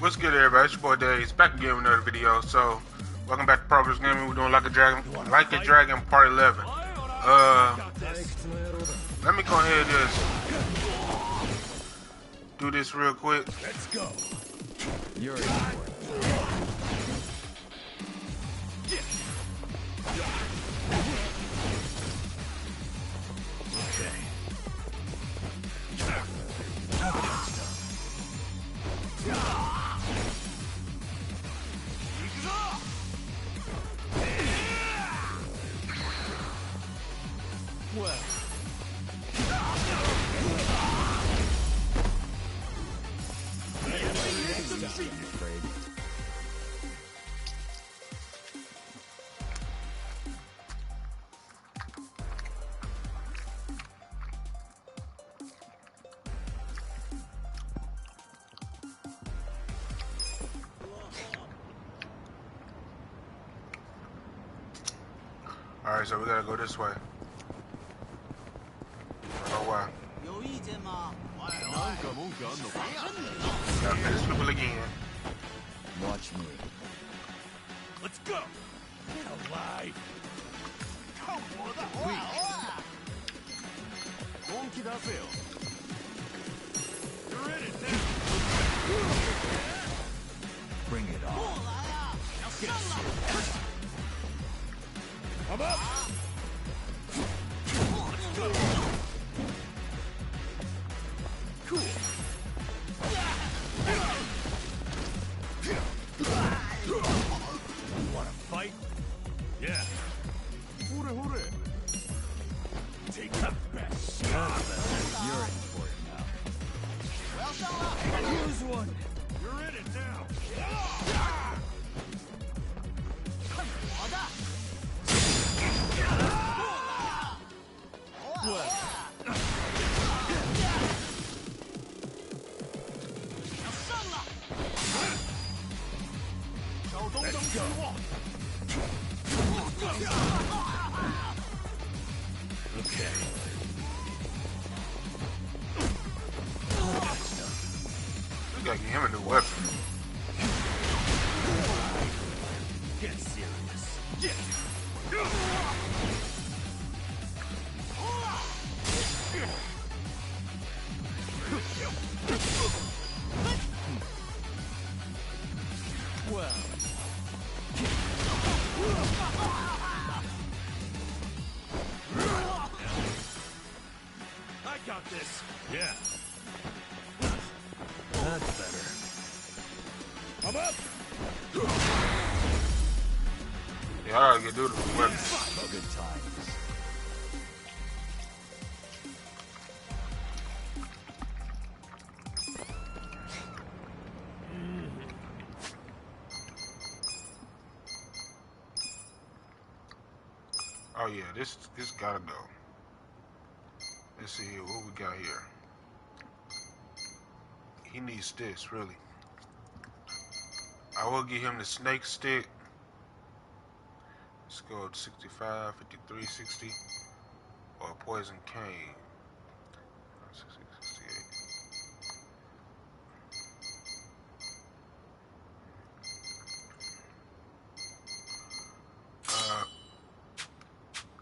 What's good, everybody? It's your boy Days, back again with another video. So, welcome back to Progress Gaming. We're doing Like a Dragon Part 11. Let me go ahead and just do this real quick. Let's go. You're in Alright, so we gotta go this way. I don't know why. Gotta finish people again. Watch me. Let's go. Get alive. You're in it now. Bring it on. Get serious. I'm up. Let's go. Cool. Want to fight? Yeah. Hure. Take the best shot. You're in for it now. Use one. You're in it now. Let's go. Okay. We gotta get him a new weapon. Get serious. Yeah. Well. I got this. Yeah. That's better. I'm up. Yeah, I gotta get through the weapon. Good times. Oh yeah, this gotta go. Let's see here, what we got here. He needs sticks, really. I will give him the snake stick. Let's go to 65, 53, 60, or a poison cane. 68, 68.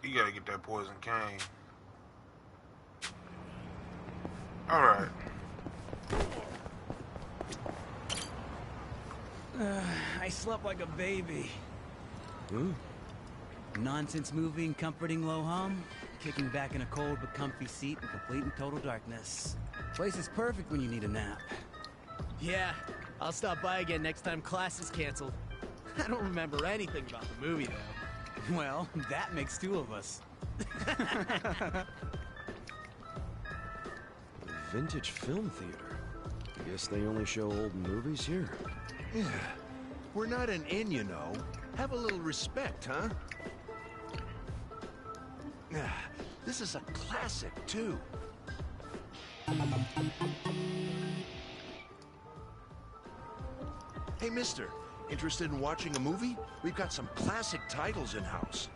You gotta get that poison cane. Alright. I slept like a baby. Nonsense movie and comforting low hum. Kicking back in a cold but comfy seat in complete and total darkness. Place is perfect when you need a nap. Yeah, I'll stop by again next time class is canceled. I don't remember anything about the movie, though. Well, that makes two of us. Vintage film theater. I guess they only show old movies here. Yeah. We're not an inn, you know. Have a little respect, huh? This is a classic, too. Hey, mister. Interested in watching a movie? We've got some classic titles in-house.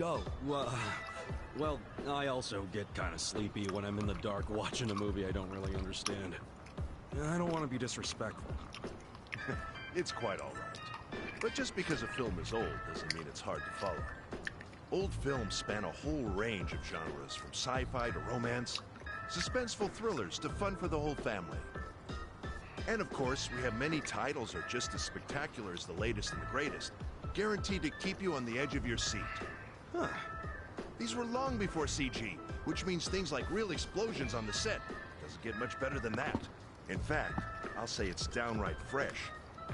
Oh, well, I also get kind of sleepy when I'm in the dark watching a movie I don't really understand. I don't want to be disrespectful. It's quite all right. But just because a film is old doesn't mean it's hard to follow. Old films span a whole range of genres, from sci-fi to romance, suspenseful thrillers to fun for the whole family. And of course, we have many titles that are just as spectacular as the latest and the greatest, guaranteed to keep you on the edge of your seat. Huh. These were long before CG, which means things like real explosions on the set. Doesn't get much better than that. In fact, I'll say it's downright fresh.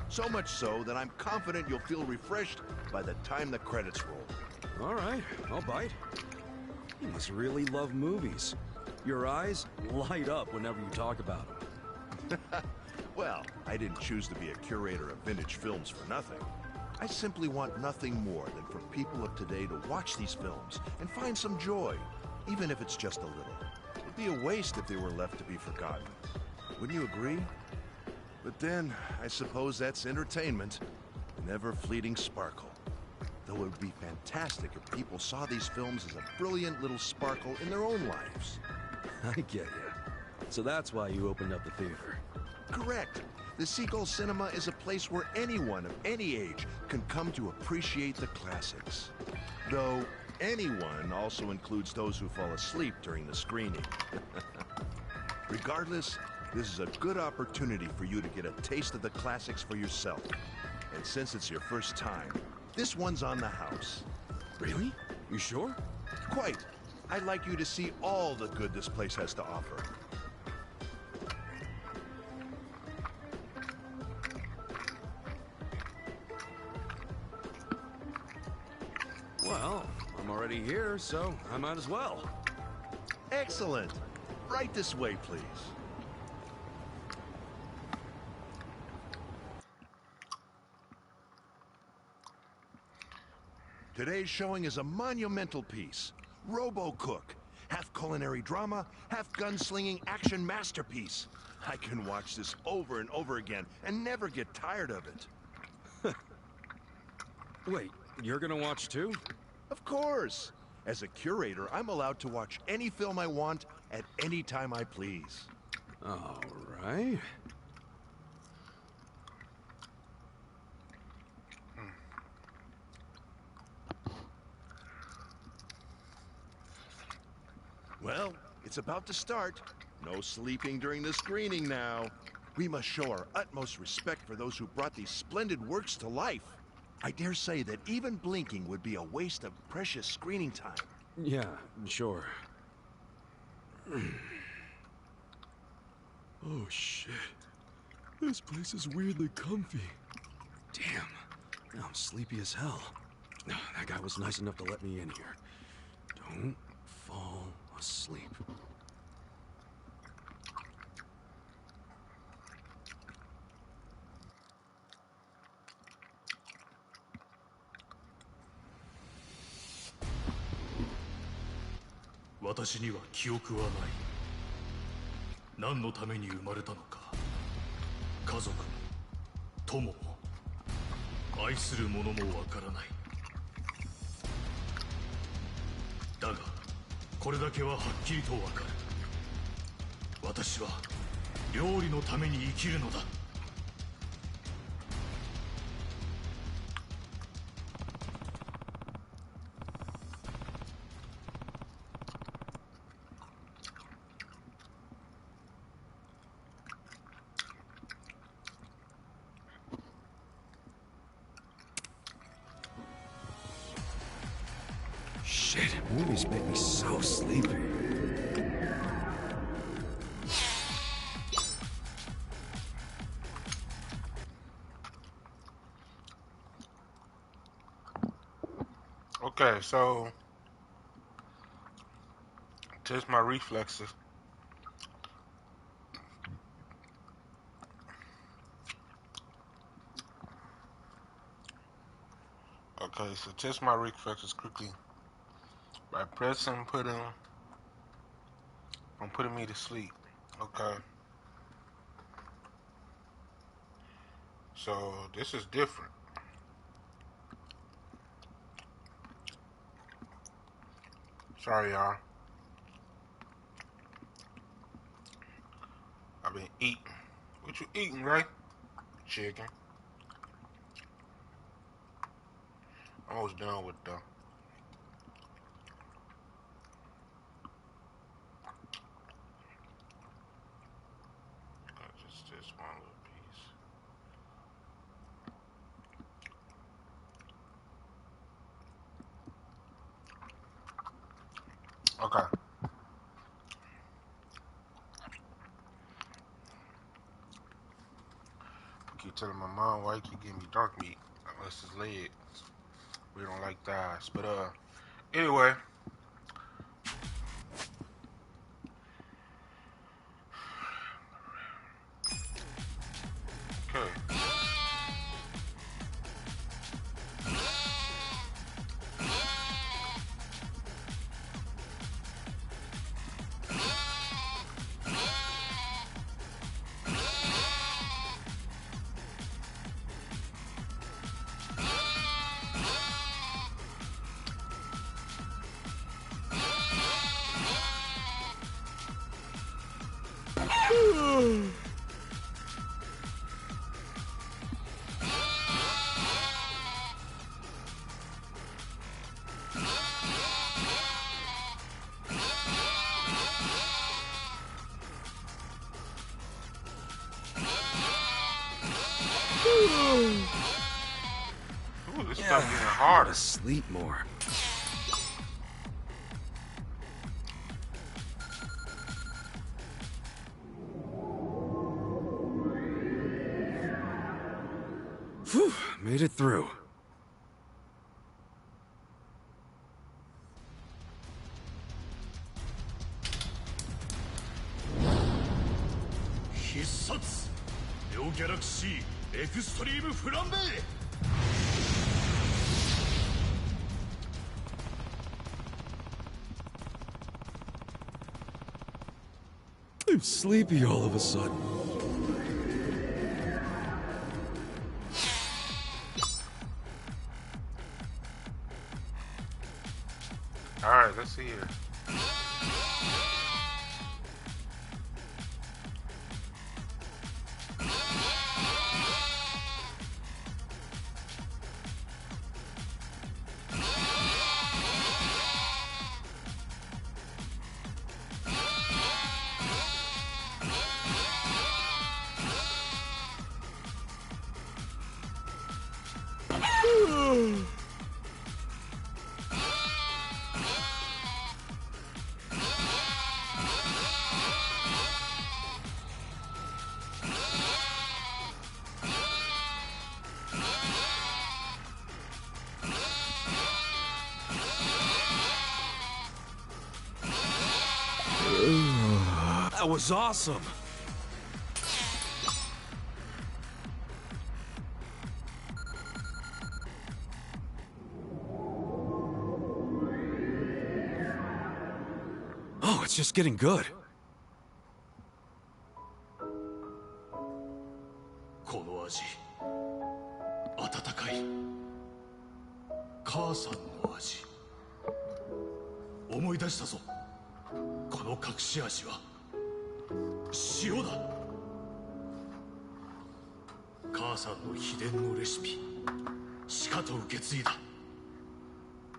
So much so that I'm confident you'll feel refreshed by the time the credits roll. All right, I'll bite. You must really love movies. Your eyes light up whenever you talk about them. Well, I didn't choose to be a curator of vintage films for nothing. I simply want nothing more than for people of today to watch these films and find some joy, even if it's just a little. It'd be a waste if they were left to be forgotten. Wouldn't you agree? But then, I suppose that's entertainment, an ever-fleeting sparkle. Though it would be fantastic if people saw these films as a brilliant little sparkle in their own lives. I get you. So that's why you opened up the theater. Correct. The Seagull Cinema is a place where anyone of any age can come to appreciate the classics. Though, anyone also includes those who fall asleep during the screening. Regardless, this is a good opportunity for you to get a taste of the classics for yourself. And since it's your first time, this one's on the house. Really? You sure? Quite. I'd like you to see all the good this place has to offer. Well, I'm already here, so I might as well. Excellent. Right this way, please. Today's showing is a monumental piece. Robo-Cook. Half culinary drama, half gunslinging action masterpiece. I can watch this over and over again and never get tired of it. Wait, you're gonna watch too? Of course. As a curator, I'm allowed to watch any film I want at any time I please. All right. Well, it's about to start. No sleeping during the screening now. We must show our utmost respect for those who brought these splendid works to life. I dare say that even blinking would be a waste of precious screening time. Yeah, sure. Oh, shit. This place is weirdly comfy. Damn. Now I'm sleepy as hell. That guy was nice enough to let me in here. Don't fall asleep.私には記憶はない。何のために生まれたのか。家族も友も愛する者もわからない。だがこれだけははっきりとわかる。私は料理のために生きるのだ。Shit, movies make me so sleepy. Okay, so test my reflexes. Okay, so test my reflexes quickly by pressing putting me to sleep. Okay. So this is different. Sorry, y'all. I've been eating. What you eating, right? Chicken. Almost done with them. Just this one little piece. Okay. I keep telling my mom why you keep giving me dark meat unless it's legs. We don't like thighs. But anyway. Okay. Ooh, this stuff getting harder. Sleep more. Whew, made it through. Hissats! Neo Galaxy Extreme Flambe! I'm sleepy all of a sudden. Alright, let's see here. That was awesome. Oh, it's just getting good. この味、温かい。母さんの味。思い出したぞ。この隠し味は塩だ。母さんの秘伝のレシピ、しかと受け継いだ。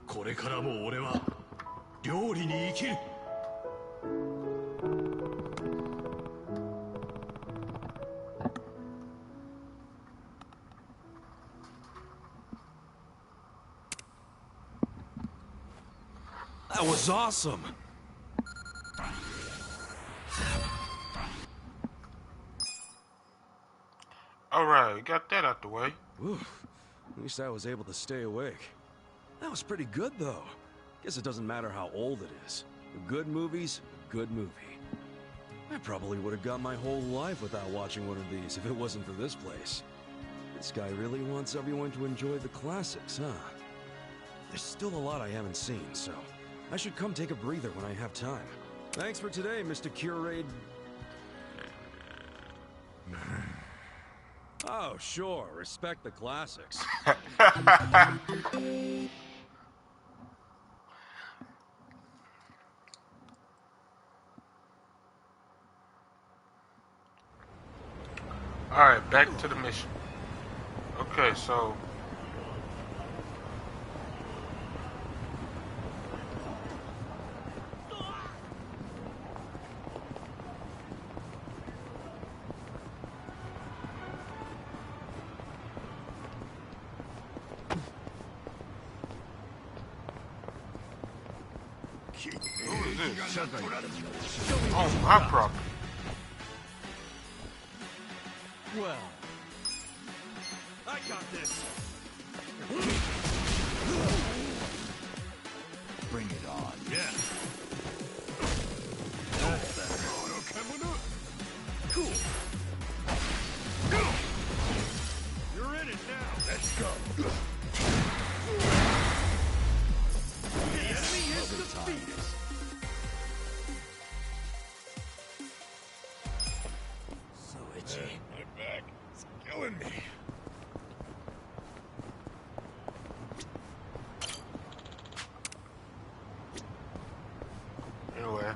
これからも俺は料理に生きる。That was awesome. Alright, we got that out the way. Oof. At least I was able to stay awake. That was pretty good, though. Guess it doesn't matter how old it is. A good movie's a good movie. I probably would have gone my whole life without watching one of these if it wasn't for this place. This guy really wants everyone to enjoy the classics, huh? There's still a lot I haven't seen, so I should come take a breather when I have time. Thanks for today, Mr. Curate. Oh, sure. Respect the classics. Alright, back to the mission. Okay, so Who is this? Oh, my property. Well, I got this. Bring it on. Yeah. Cool. You're in it now. Let's go. The enemy is Other defeated. times. so itchy. My back is killing me. Anyway.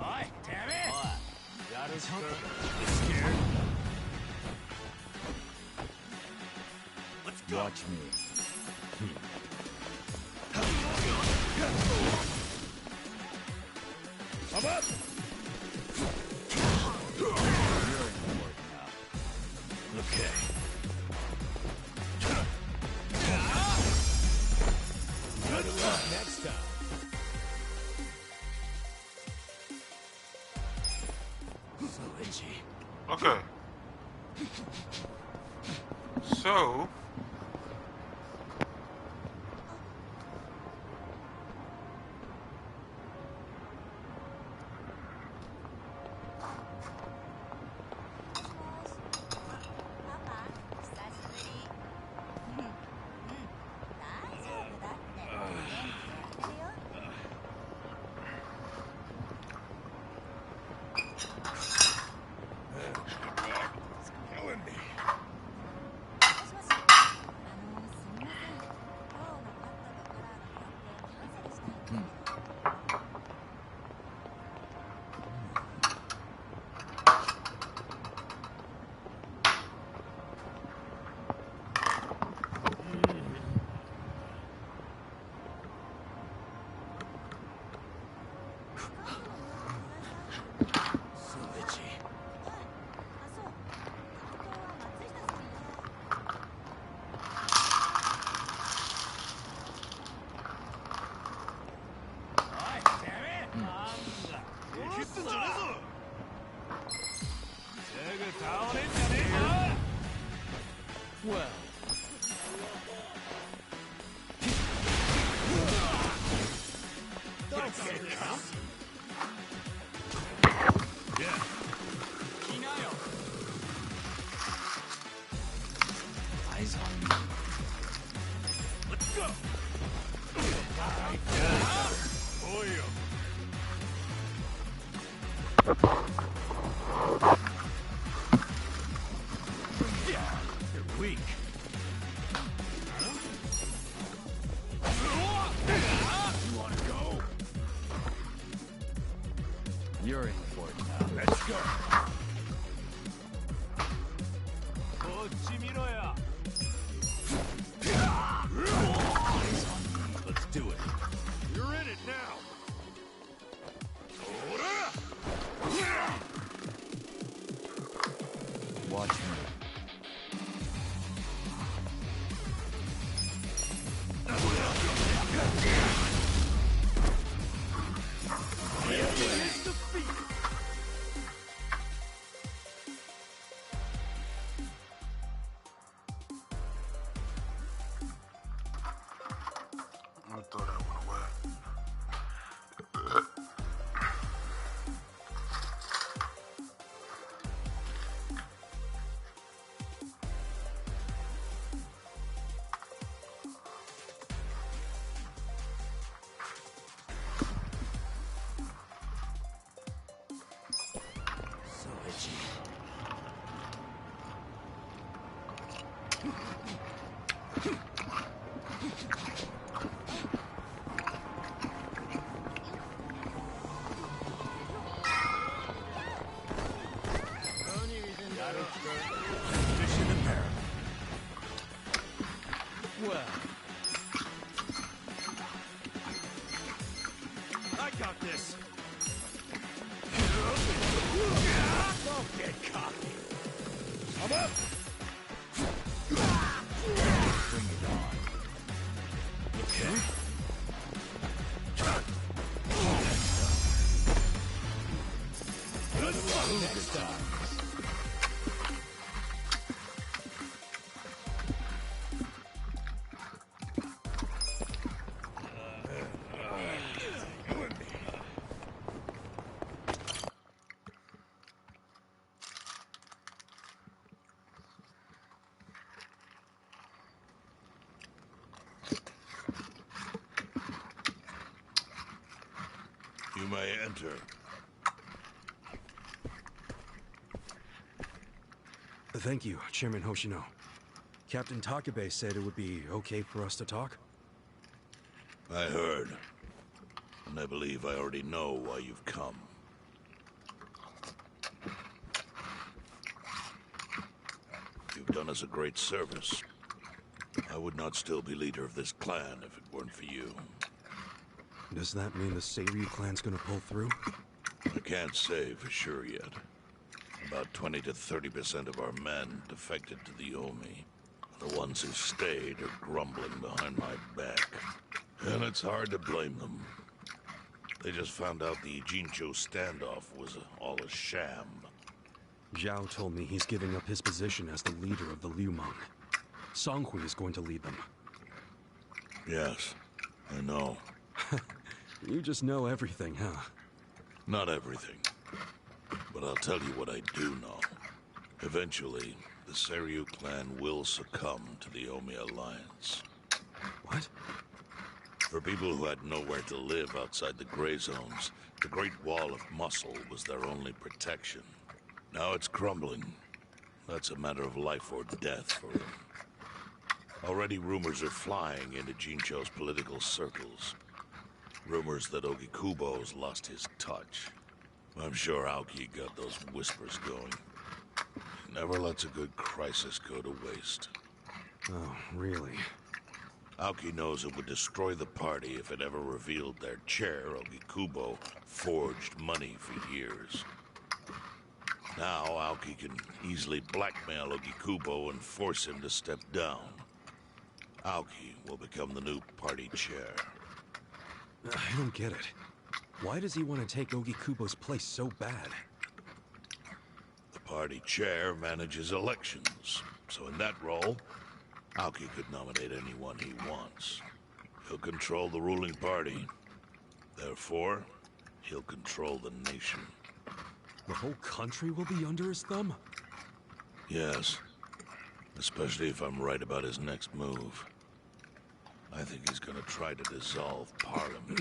Oi, damn it! Let's go. Watch me. I'm up. You're in for it now. Okay. Good luck next time. So itchy. Okay. So. Killing me. So itchy. Well, Eyes on me. Let's go. Oh, yeah. You're weak. You want to go? You're in for it now. Let's go. Let's do it. You're in it now. Watch me. Let me throw that one away. so itchy. Position and parry. Well, I got this. times. You may enter. Thank you, Chairman Hoshino. Captain Takabe said it would be okay for us to talk. I heard. And I believe I already know why you've come. You've done us a great service. I would not still be leader of this clan if it weren't for you. Does that mean the Seiryu clan's gonna pull through? I can't say for sure yet. About 20 to 30% of our men defected to the Omi. The ones who stayed are grumbling behind my back. And it's hard to blame them. They just found out the Ijincho standoff was all a sham. Zhao told me he's giving up his position as the leader of the Liumang. Songhui is going to lead them. Yes, I know. You just know everything, huh? Not everything. But I'll tell you what I do know. Eventually, the Seiryu clan will succumb to the Omi Alliance. What? For people who had nowhere to live outside the gray zones, the Great Wall of Muscle was their only protection. Now it's crumbling. That's a matter of life or death for them. Already rumors are flying into Jincho's political circles. Rumors that Ogikubo's lost his touch. I'm sure Aoki got those whispers going. Never lets a good crisis go to waste. Oh, really? Aoki knows it would destroy the party if it ever revealed their chair, Ogikubo, forged money for years. Now Aoki can easily blackmail Ogikubo and force him to step down. Aoki will become the new party chair. I don't get it. Why does he want to take Ogikubo's place so bad? The party chair manages elections, so in that role, Aoki could nominate anyone he wants. He'll control the ruling party. Therefore, he'll control the nation. The whole country will be under his thumb? Yes. Especially if I'm right about his next move. I think he's gonna try to dissolve Parliament.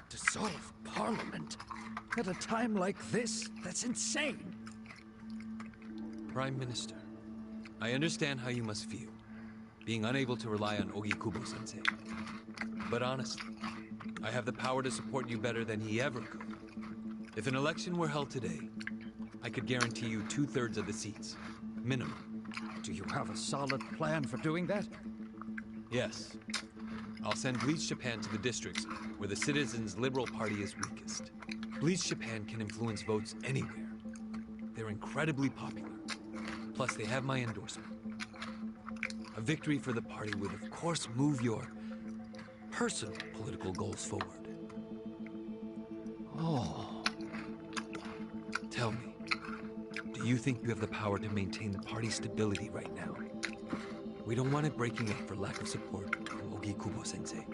Dissolve Parliament? At a time like this? That's insane! Prime Minister, I understand how you must feel, being unable to rely on Ogikubo-sensei. But honestly, I have the power to support you better than he ever could. If an election were held today, I could guarantee you 2/3 of the seats, minimum. Do you have a solid plan for doing that? Yes. I'll send Bleach Japan to the districts where the Citizens' Liberal Party is weakest. Bleach Japan can influence votes anywhere. They're incredibly popular. Plus, they have my endorsement. A victory for the party would, of course, move your personal political goals forward. Oh. Tell me, do you think you have the power to maintain the party's stability right now? We don't want it breaking up for lack of support from Ogikubo-sensei.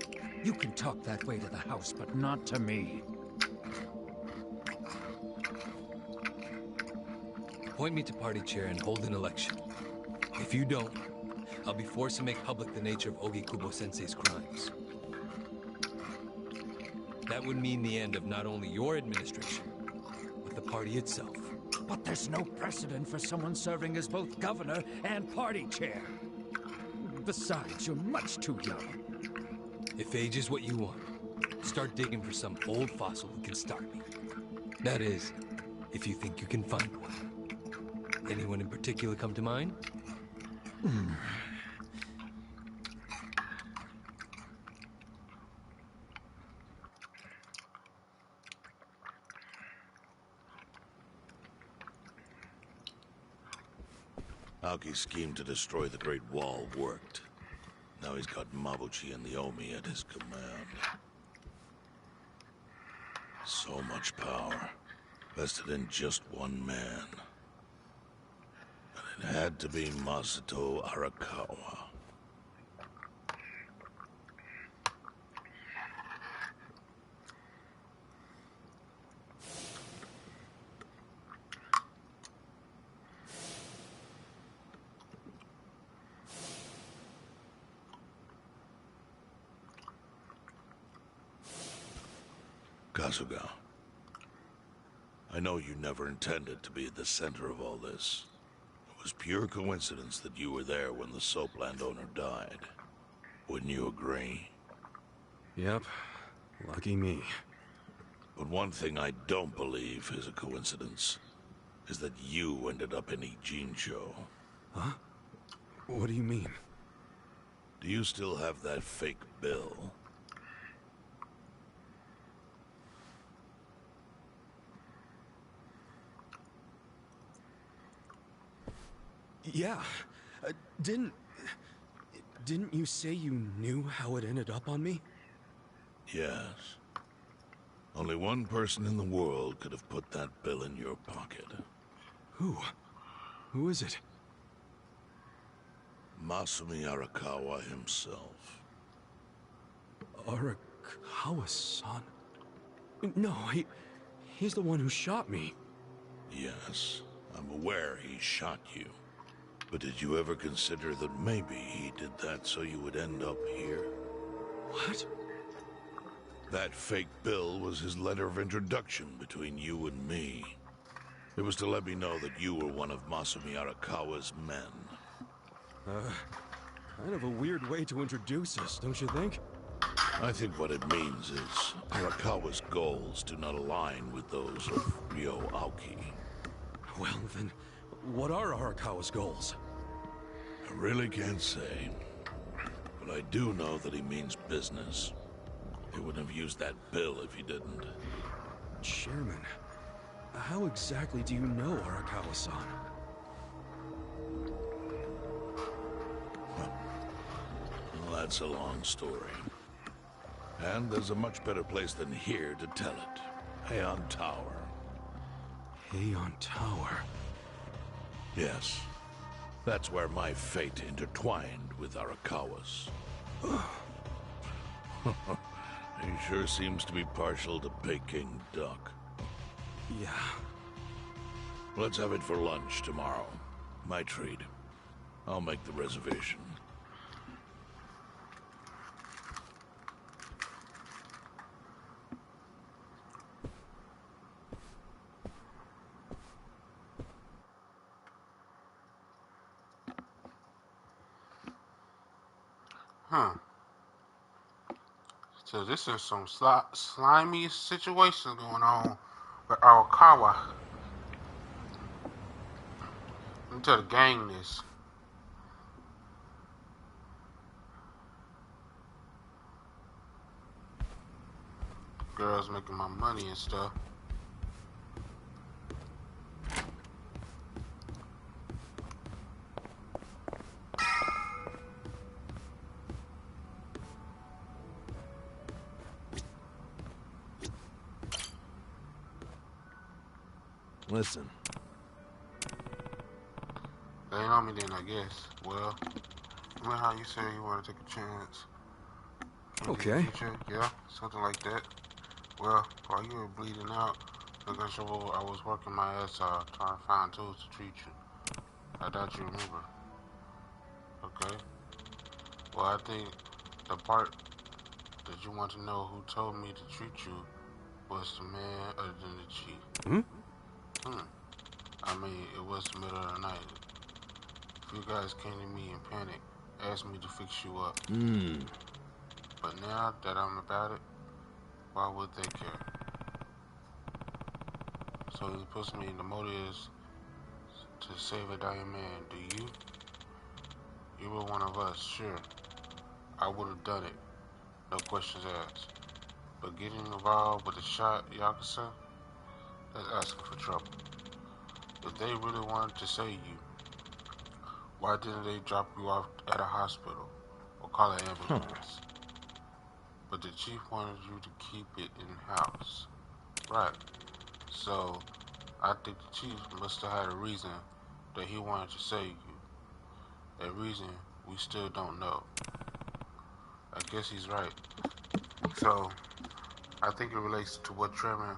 You can talk that way to the house, but not to me. Appoint me to party chair and hold an election. If you don't, I'll be forced to make public the nature of Ogikubo-sensei's crimes. That would mean the end of not only your administration, but the party itself. But there's no precedent for someone serving as both governor and party chair. Besides, you're much too young. If age is what you want, start digging for some old fossil who can start me. That is, if you think you can find one. Anyone in particular come to mind? Aoki's scheme to destroy the Great Wall worked. Now he's got Mabuchi and the Omi at his command. So much power, vested in just one man. And it had to be Masato Arakawa. Kasuga, I know you never intended to be at the center of all this. It was pure coincidence that you were there when the soap landowner died. Wouldn't you agree? Yep. Lucky me. But one thing I don't believe is a coincidence, is that you ended up in Ijincho. Huh? What do you mean? Do you still have that fake bill? Yeah. Didn't you say you knew how it ended up on me? Yes. Only one person in the world could have put that bill in your pocket. Who? Who is it? Masumi Arakawa himself. Arakawa-san? No, he's the one who shot me. Yes, I'm aware he shot you. But did you ever consider that maybe he did that so you would end up here? What? That fake bill was his letter of introduction between you and me. It was to let me know that you were one of Masumi Arakawa's men. Kind of a weird way to introduce us, don't you think? I think what it means is Arakawa's goals do not align with those of Ryo Aoki. Well, then, what are Arakawa's goals? I really can't say. But I do know that he means business. He wouldn't have used that bill if he didn't. Chairman, how exactly do you know Arakawa-san? Well, that's a long story. And there's a much better place than here to tell it. Heian Tower. Heian Tower? Yes. That's where my fate intertwined with Arakawa's. He sure seems to be partial to Peking duck. Yeah. Let's have it for lunch tomorrow. My treat. I'll make the reservation. Huh. So this is some slimy situation going on with Arakawa. Let me tell the gang this. Girls making my money and stuff. Listen. They ain't on me then, I guess. Well, remember how you said you want to take a chance? Okay. Yeah, something like that. Well, while you were bleeding out, looking sure I was working my ass off trying to find tools to treat you. I doubt you remember. Okay? Well, I think the part that you want to know who told me to treat you was the man other than the chief. I mean, it was the middle of the night. A few guys came to me in panic, asked me to fix you up. But now that I'm about it, why would they care? So he puts me in the motives to save a dying man. Do you? You were one of us, sure. I would have done it. No questions asked. But getting involved with the shot Yakuza, that's asking for trouble. If they really wanted to save you, why didn't they drop you off at a hospital or call an ambulance. But the chief wanted you to keep it in-house. Right. So, I think the chief must have had a reason that he wanted to save you. A reason we still don't know. I guess he's right. So, I think it relates to what Chairman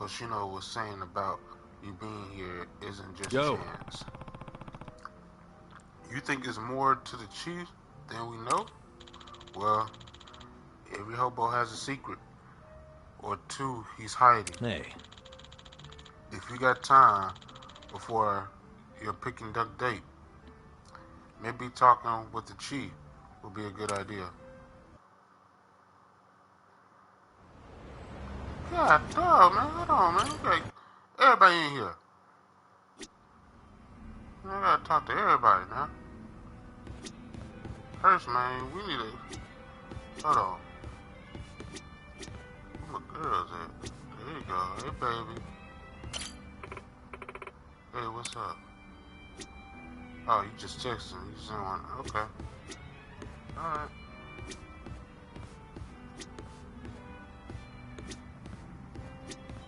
Hoshino was saying about you being here isn't just chance. You think it's more to the chief than we know? Well, every hobo has a secret. Or two he's hiding. Hey. If you got time before your picking duck date, maybe talking with the chief would be a good idea. God dog, man. Hold on, man. Okay. Everybody in here. I gotta talk to everybody now. First, man, we need to... Hold on. Where my girls at? There you go. Hey, baby. Hey, what's up? Oh, you just texting. You just didn't want... Okay. Alright.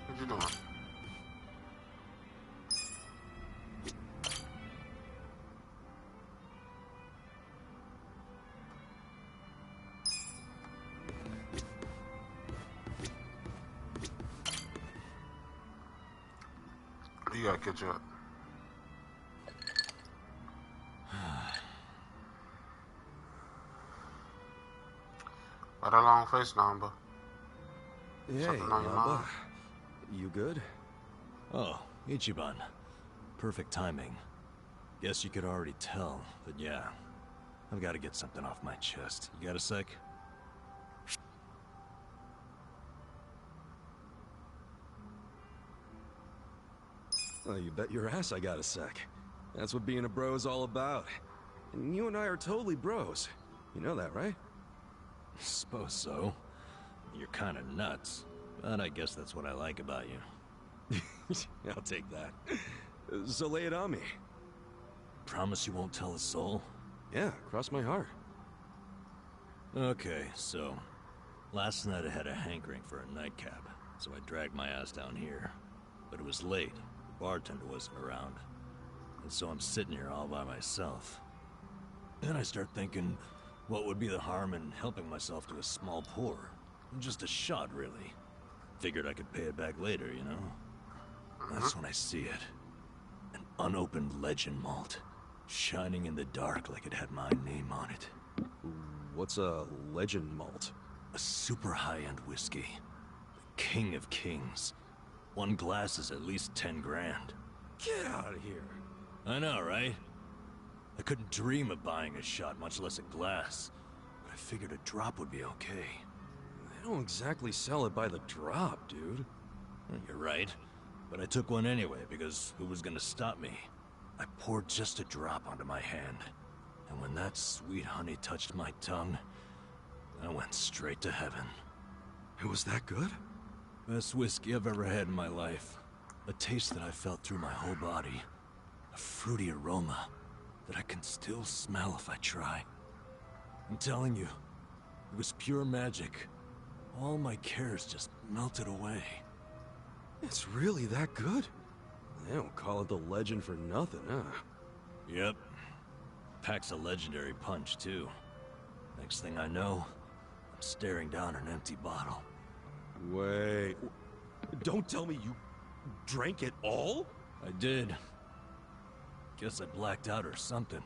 What you doing? You gotta catch up. Why that long face, Namba? Hey, Something on your Namba. mind? You good? Oh, Ichiban. Perfect timing. Guess you could already tell, but yeah. I've got to get something off my chest. You got a sec? Oh, you bet your ass I got a sec. That's what being a bro is all about. And you and I are totally bros. You know that, right? Suppose so. You're kind of nuts, but I guess that's what I like about you. I'll take that. So lay it on me. Promise you won't tell a soul? Yeah, cross my heart. Okay, so... Last night I had a hankering for a nightcap, so I dragged my ass down here. But it was late. The bartender wasn't around. And so I'm sitting here all by myself. Then I start thinking, what would be the harm in helping myself to a small pour? Just a shot, really. Figured I could pay it back later, you know? That's when I see it. An unopened legend malt. Shining in the dark like it had my name on it. What's a legend malt? A super high-end whiskey. The king of kings. One glass is at least 10 grand. Get out of here. I know, right? I couldn't dream of buying a shot, much less a glass. But I figured a drop would be okay. They don't exactly sell it by the drop, dude. You're right. But I took one anyway, because who was gonna stop me? I poured just a drop onto my hand. And when that sweet honey touched my tongue, I went straight to heaven. It was that good? Best whiskey I've ever had in my life. A taste that I felt through my whole body. A fruity aroma that I can still smell if I try. I'm telling you, it was pure magic. All my cares just melted away. It's really that good? They don't call it the legend for nothing, huh? Yep. Packs a legendary punch, too. Next thing I know, I'm staring down an empty bottle. Wait... Don't tell me you drank it all? I did. Guess I blacked out or something.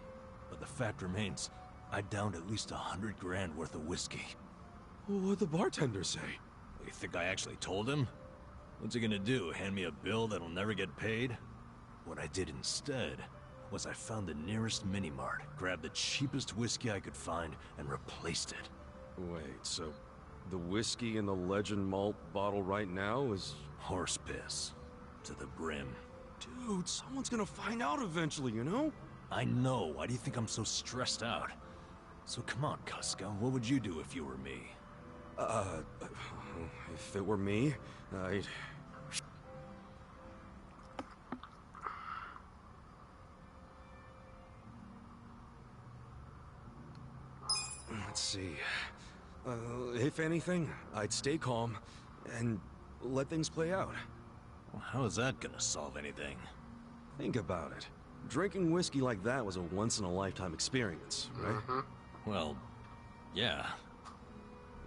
But the fact remains, I downed at least 100 grand worth of whiskey. What'd the bartender say? You think I actually told him? What's he gonna do, hand me a bill that'll never get paid? What I did instead was I found the nearest mini-mart, grabbed the cheapest whiskey I could find, and replaced it. Wait, so the whiskey in the legend malt bottle right now is... Horse piss. To the brim. Dude, someone's gonna find out eventually, you know? I know. Why do you think I'm so stressed out? So come on, Kasuga. What would you do if you were me? If it were me, I'd... see. If anything, I'd stay calm and let things play out. Well, how is that gonna solve anything? Think about it. Drinking whiskey like that was a once-in-a-lifetime experience, right? Well, yeah.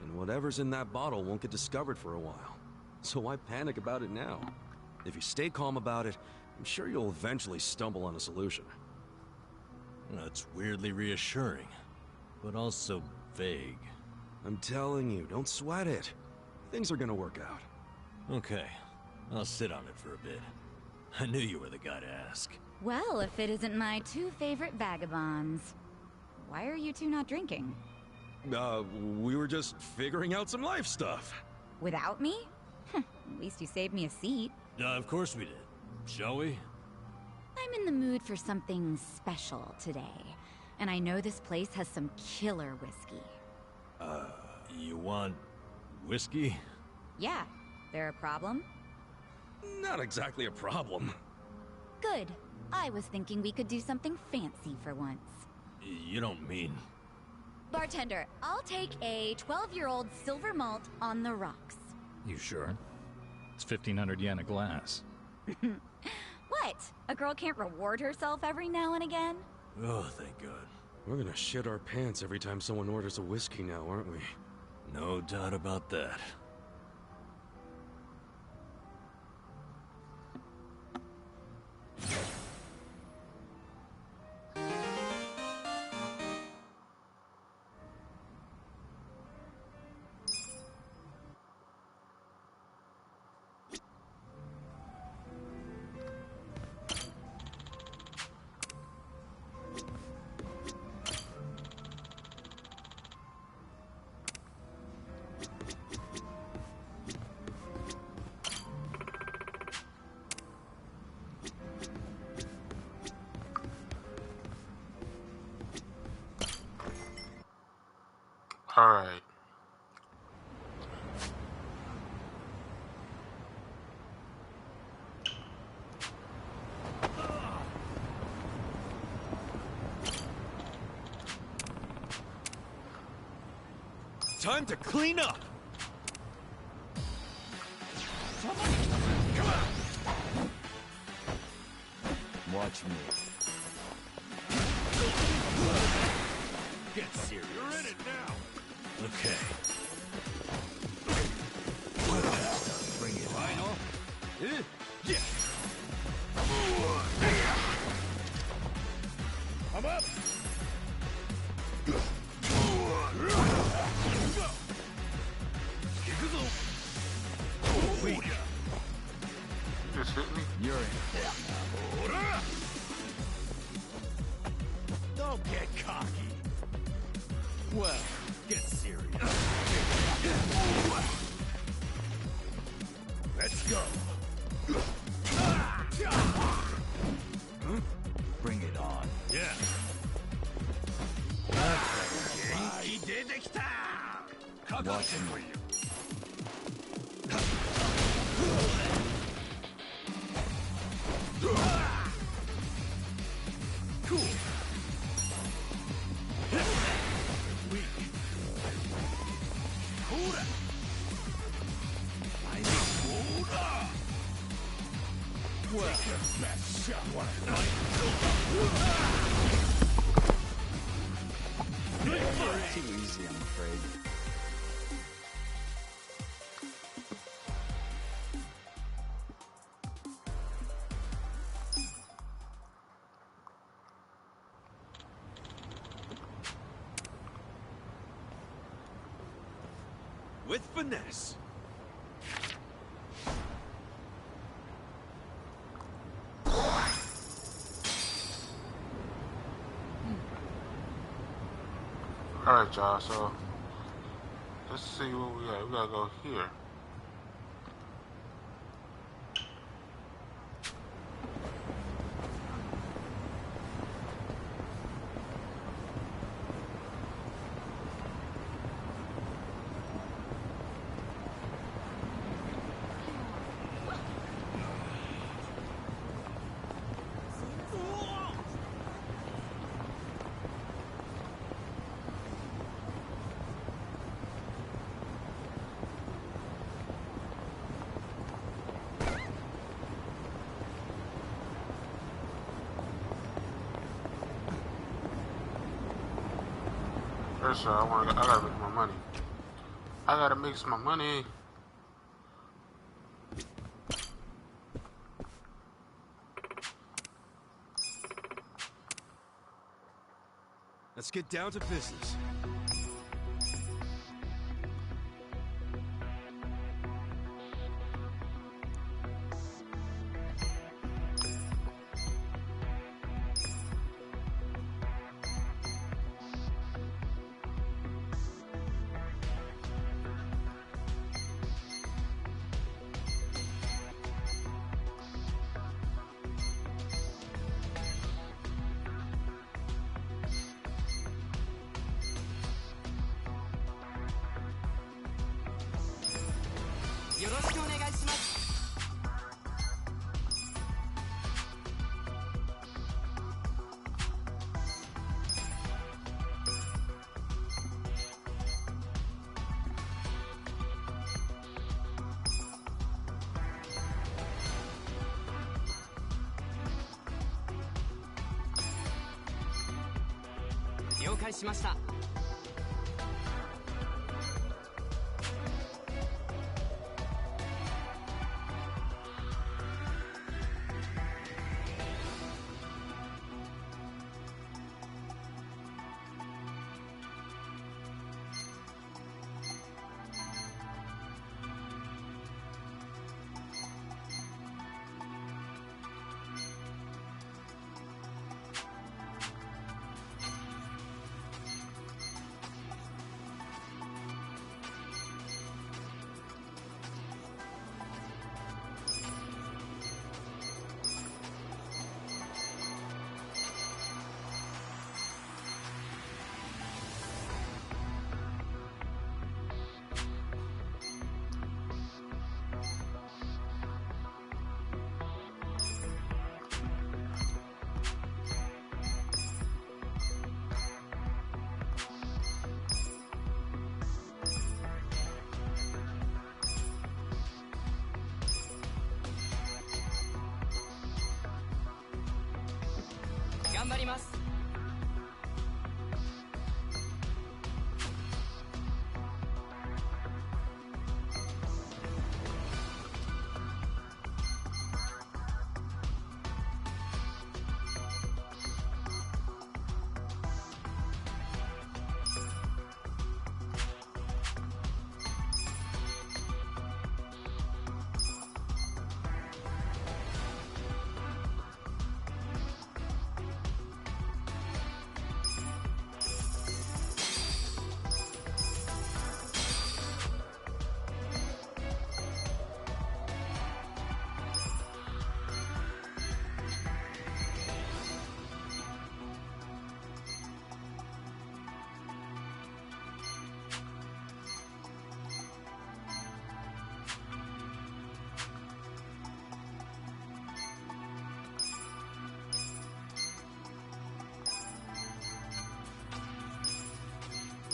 And whatever's in that bottle won't get discovered for a while. So why panic about it now? If you stay calm about it, I'm sure you'll eventually stumble on a solution. That's weirdly reassuring, but also vague. I'm telling you, don't sweat it. Things are gonna work out. Okay, I'll sit on it for a bit. I knew you were the guy to ask. Well, if it isn't my two favorite vagabonds. Why are you two not drinking? We were just figuring out some life stuff. Without me? At least you saved me a seat. Of course we did. Shall we? I'm in the mood for something special today. And I know this place has some killer whiskey. You want whiskey? Yeah. There a problem? Not exactly a problem. Good. I was thinking we could do something fancy for once. You don't mean... Bartender, I'll take a 12-year-old silver malt on the rocks. You sure? It's 1,500 yen a glass. What? A girl can't reward herself every now and again? Oh, thank God. We're gonna shit our pants every time someone orders a whiskey now, aren't we? No doubt about that. Alright. Time to clean up! Watch me. Get serious. You're in it now. Okay. Bring it on. Yeah! I'm up. Wait. You just hit me? You're in it. Don't get cocky. Well, get serious. Let's go. Bring it on. Yeah. Watch me. Cool. Too easy, I'm afraid. With finesse. Alright, y'all, so let's see what we got. We gotta go here. First of all, I gotta make my money. I gotta make some money. Let's get down to business.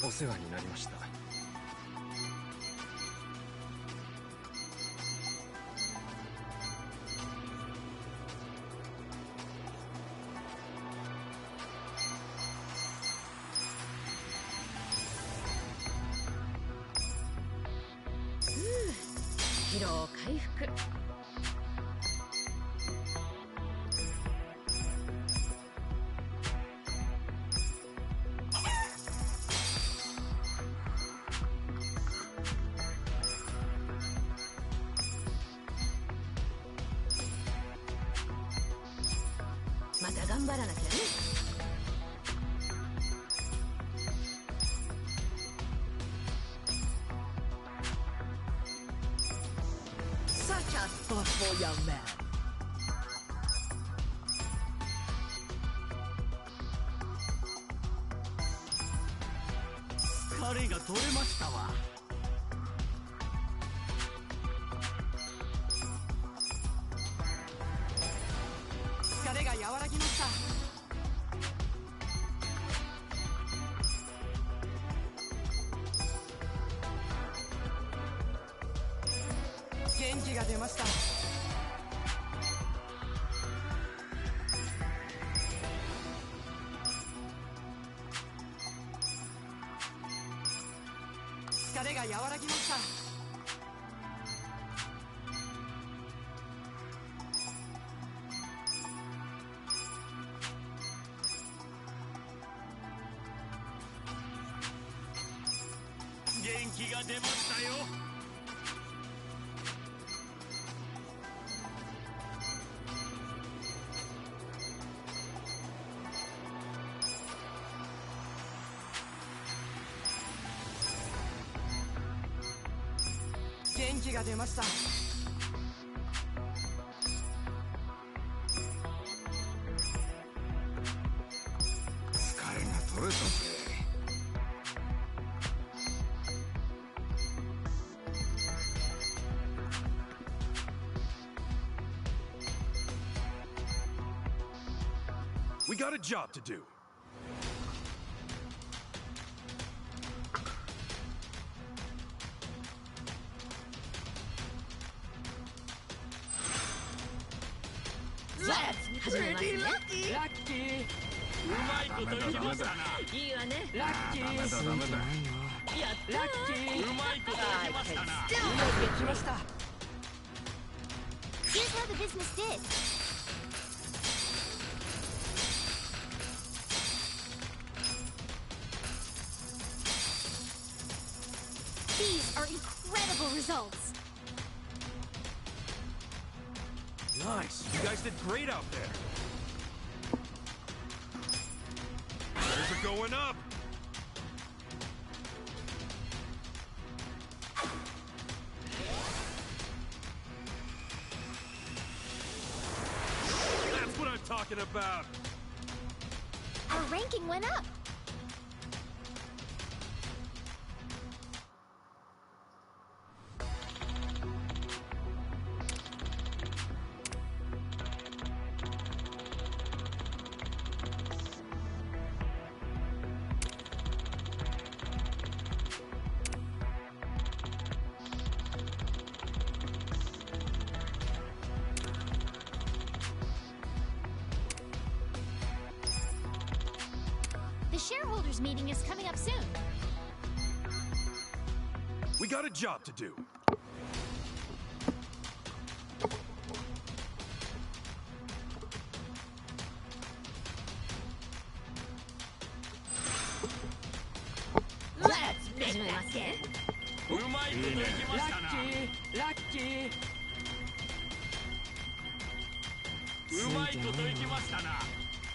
お世話になりました。疲労回復。また頑張らなきゃね。Such a thoughtful young man. 疲れが取れましたわ。疲れが和らぎました。元気が出ました。れが和らぎました。元気が出ましたよ。元気が出ました。疲れが取れたぜ。We got a job to do. Pretty lucky! ラッキー。うまいこといきましたな。いいわね。ラッキー。やったラッキー。うまいこといきましたな。うまくいきました。Here's how the business did. These are incredible results. Nice. You guys did great out there. Shares are going up. That's what I'm talking about. Our ranking went up. The shareholders meeting is coming up soon. We got a job to do. Let's make that again. うまいこといきましたな。ラッキー。うまいこといきましたな。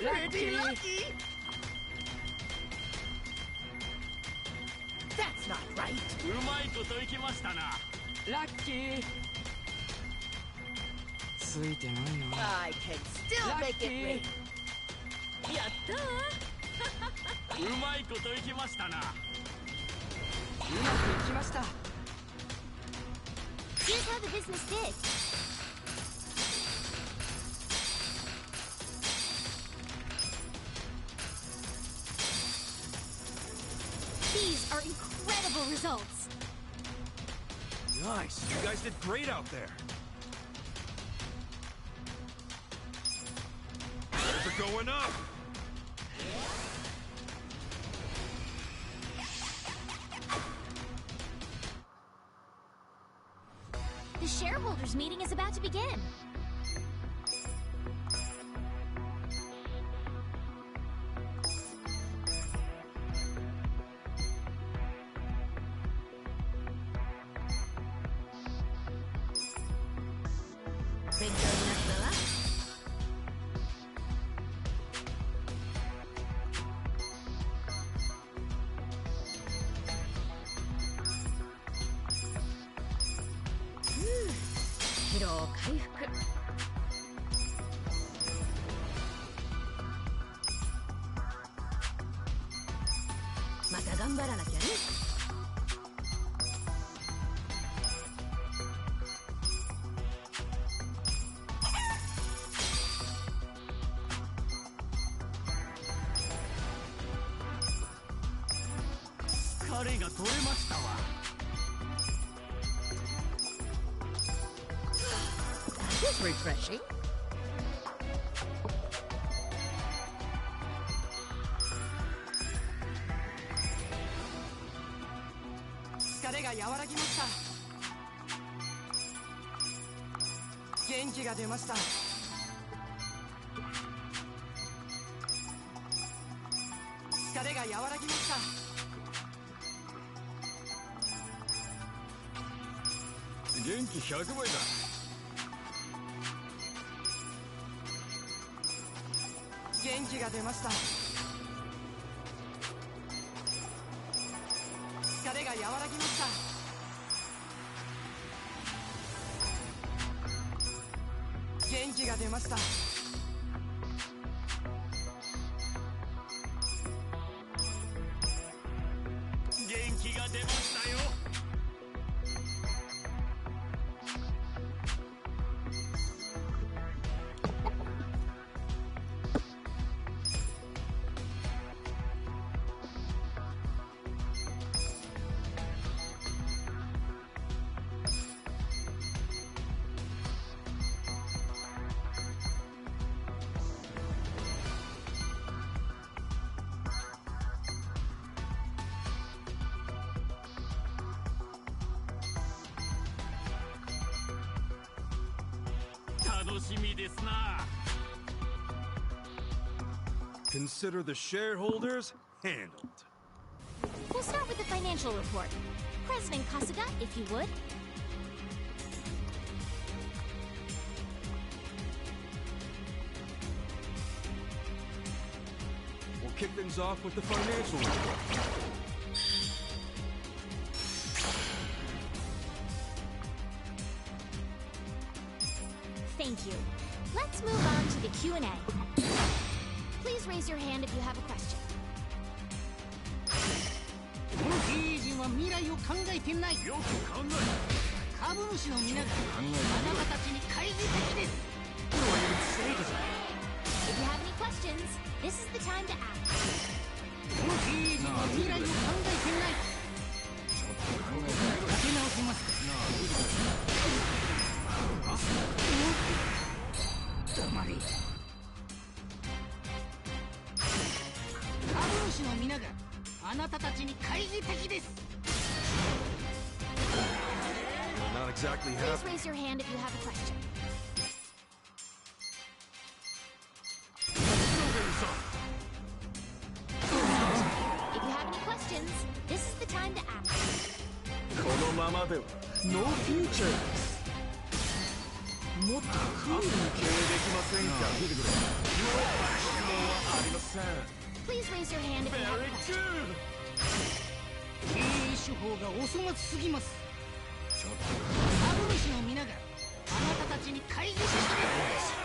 ラッキ Pretty ー。 lucky! That's not right. うまいこといきましたな。ラッキー。ついてないな。 I can still make it Lucky. rain. やったうまいこといきましたな。うまくいきました。 Here's how the business did. These are incredible results. Nice. You guys did great out there. Shares are going up. The shareholders meeting is about to begin. Hero 回復. また頑張らなきゃね。疲れが取れましたわ。That was refreshing. 疲れ和らぎました。元気が出ました。疲れが和らぎました。元気100倍だ。元気が出ました。疲れが和らぎました。元気が出ました。元気が出ましたよ。楽しみですな。 Consider the shareholders handled. We'll start with the financial report. President Kasuga, if you would. We'll kick things off with the financial report. Thank you. Let's move on to the Q&A. Please raise your hand if you have a question. この経営陣は未来を考えてない。よく考えた。株主の皆があなたたちに懐疑的です。 If you have any questions, this is the time to ask. この経営陣は未来を考えてない。ちょっと考えて立て直せますか。黙れ。株主の皆があなたたちに懐疑的です。 Not exactly Please happy. raise your hand if you have a question. If you have any questions, this is the time to ask. このままではノーフューチャーです。もっとクールに経営できませんか。見てくれ。質問はありません。 Please raise your hand if you have a question. 経営手法がお粗末すぎます。ちょっと株主の皆があなたたちに懐疑的です。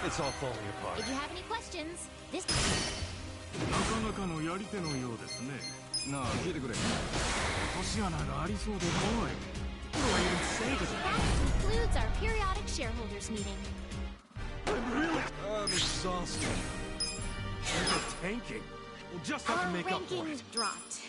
It's all falling apart. If you have any questions, this なかなかのやり手のようですね。なあ、聞いてくれ。落とし穴がありそうで怖い。 That concludes our periodic shareholders meeting. I'm exhausted. You're tanking. We'll just have to Our make up for ranking it. dropped.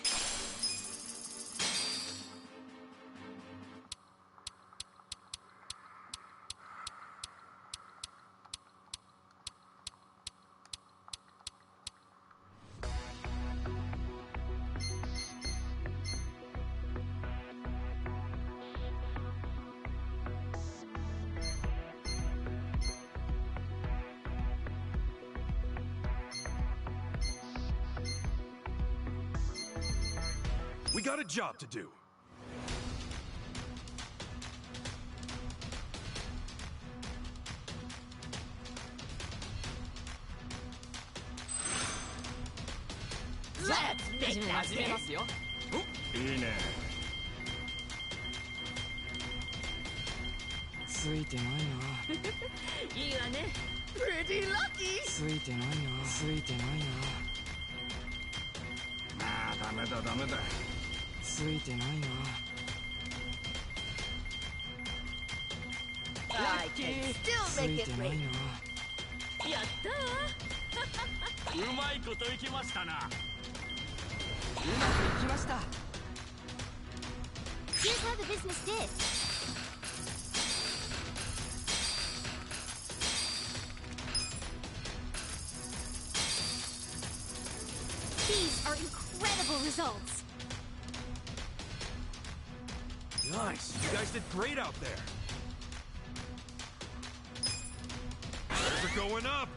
We got a job to do. Let's make that fist. いいね。ついてないな。いいわね。Pretty lucky. ついてないな。ついてないな。まあダメだダメだ。ついてないな。 I can still つ make い it てない rain. な。やったー。うまいこといきましたな。うまくいきました。 Here's how the business did. These are incredible results. Nice. You guys did great out there. They're going up.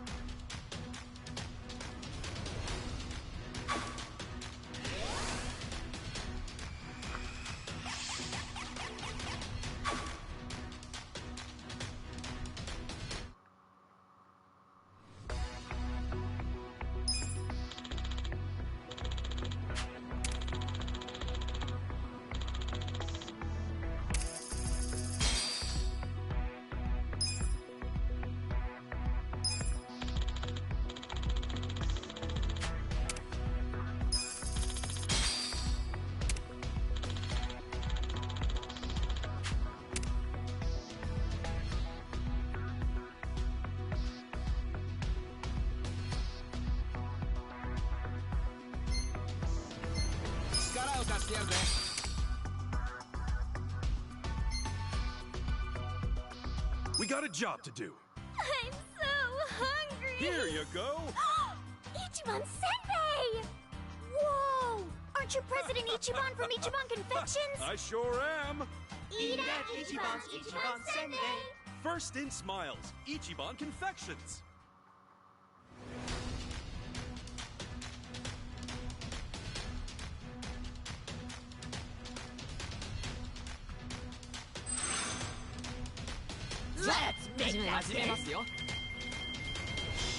We got a job to do. I'm so hungry! Here you go! Ichiban Senpai! Whoa! Aren't you President Ichiban from Ichiban Confections? I sure am! Eat at Ichiban's Ichiban Senpai! First in smiles, Ichiban Confections! Let's make that 仕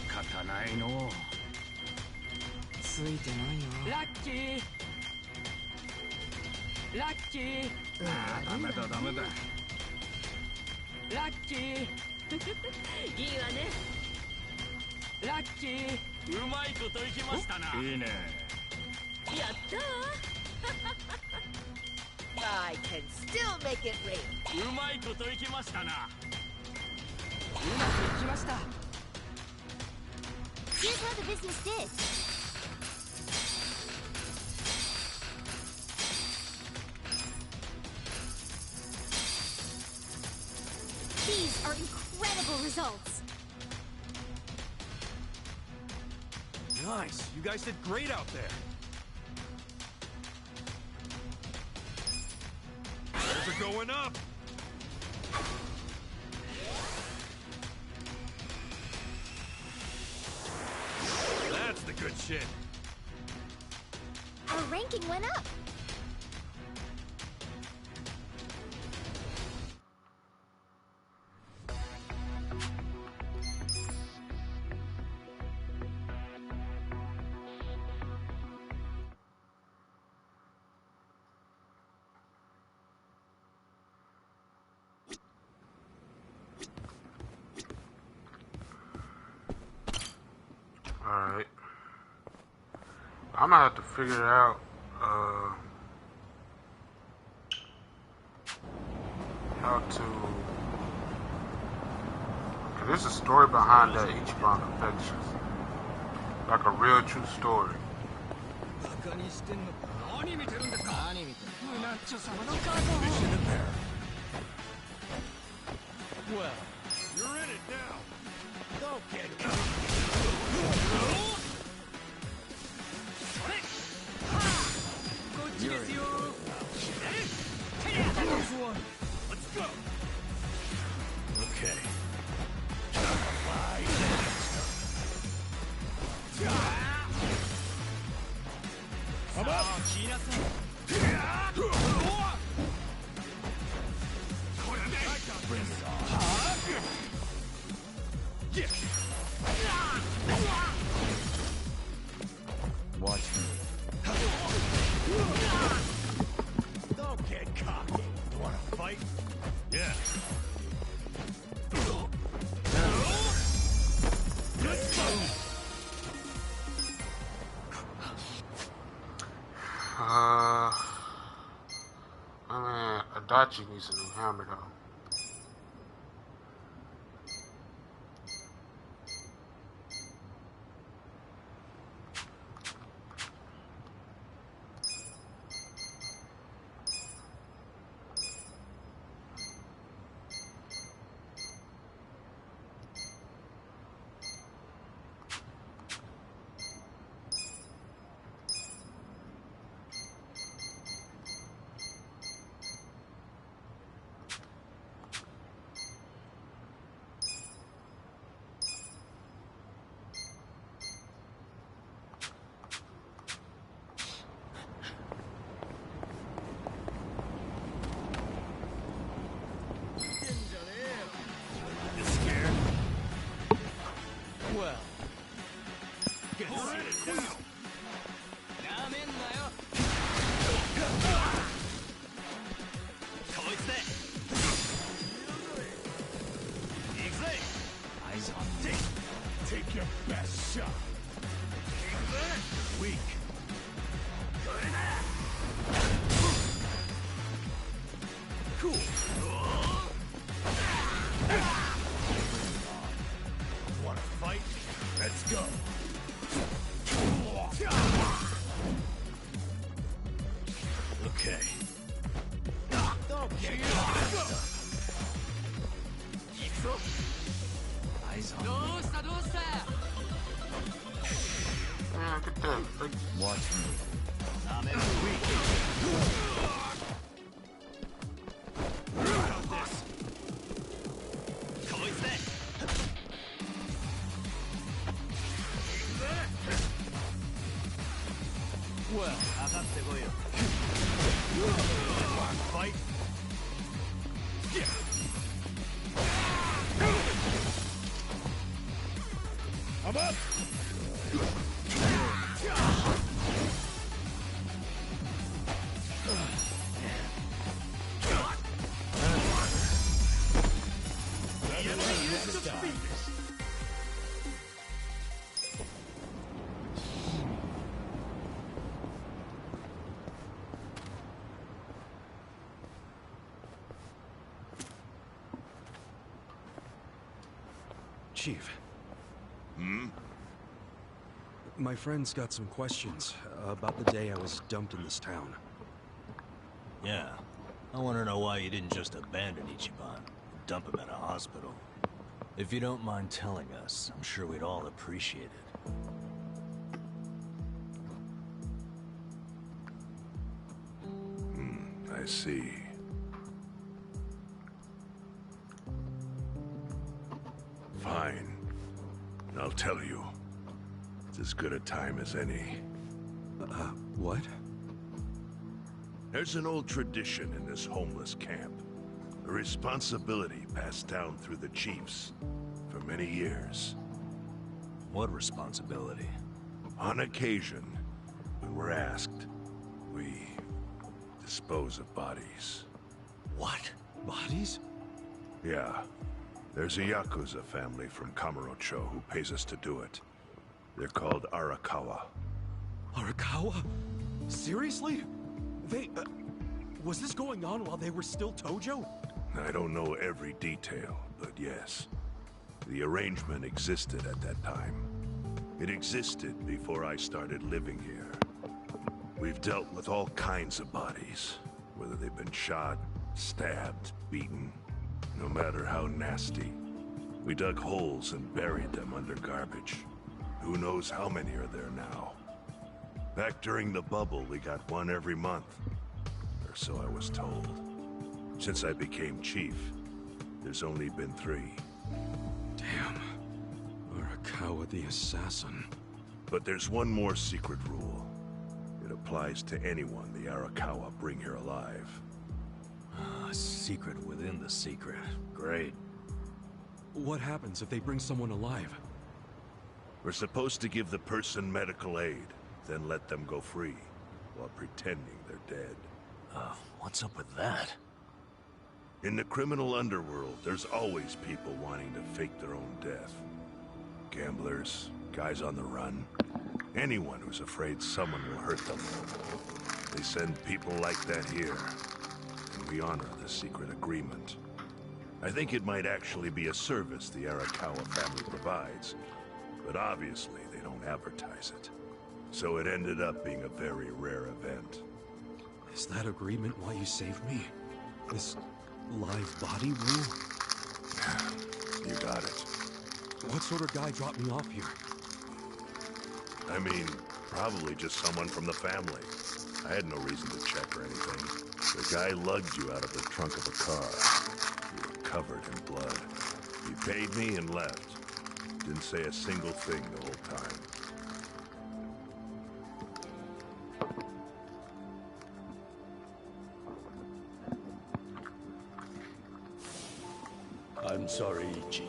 方ないの。ついてないよ。ラッキーラッキーダメだダメだ。ラッキーいいわねラッキーうまいこといきましたな。いいね。やったー I can still make it rain. うまいこといきましたな。うまくいきました Here's how the business did. These are incredible results. Nice. You guys did great out there. Those are going up. That's the good shit. Our ranking went up. Alright. I'm gonna have to figure it out. How to. Cause there's a story behind that Ichiban Confections. Like a real true story. バカにしてんのか何見てるんですか何見てるムナッチョ様のカー Mission in there. Well, you're in it now. Don't get it. Let's go. Okay. Come up. Watch me. Don't get cocky. You wanna fight? Yeah. Let's go. I mean, Adachi needs a new hammer though. Well. Get ready. Eyes on me. Take your best shot. Weak. Cool. Wanna fight? Let's go. Okay. Eyes on me. Man, get that. Watch me. Well, fight. I'm up. Chief. Hmm? My friend's got some questions about the day I was dumped in this town. Yeah. I want to know why you didn't just abandon Ichiban and dump him at a hospital. If you don't mind telling us, I'm sure we'd all appreciate it. I see. Fine. I'll tell you. It's as good a time as any. What? There's an old tradition in this homeless camp. A responsibility passed down through the chiefs for many years. What responsibility? On occasion, when we're asked, we dispose of bodies. What? Bodies? Yeah. There's a Yakuza family from Kamurocho who pays us to do it. They're called Arakawa. Arakawa? Seriously? They, was this going on while they were still Tojo? I don't know every detail, but yes. The arrangement existed at that time. It existed before I started living here. We've dealt with all kinds of bodies, whether they've been shot, stabbed, beaten, no matter how nasty. We dug holes and buried them under garbage. Who knows how many are there now? Back during the bubble, we got one every month. Or so I was told. Since I became chief, there's only been 3. Damn. Arakawa the assassin. But there's one more secret rule. It applies to anyone the Arakawa bring here alive. A secret within the secret. Great. What happens if they bring someone alive? We're supposed to give the person medical aid, then let them go free, while pretending they're dead. What's up with that? In the criminal underworld, there's always people wanting to fake their own death. Gamblers, guys on the run, anyone who's afraid someone will hurt them. They send people like that here, and we honor the secret agreement. I think it might actually be a service the Arakawa family provides, but obviously they don't advertise it. So it ended up being a very rare event. Is that agreement why you saved me? This live body rule? You got it. What sort of guy dropped me off here? I mean, probably just someone from the family. I had no reason to check or anything. The guy lugged you out of the trunk of a car. You were covered in blood. He paid me and left. Didn't say a single thing the whole time. I'm sorry, Ichi.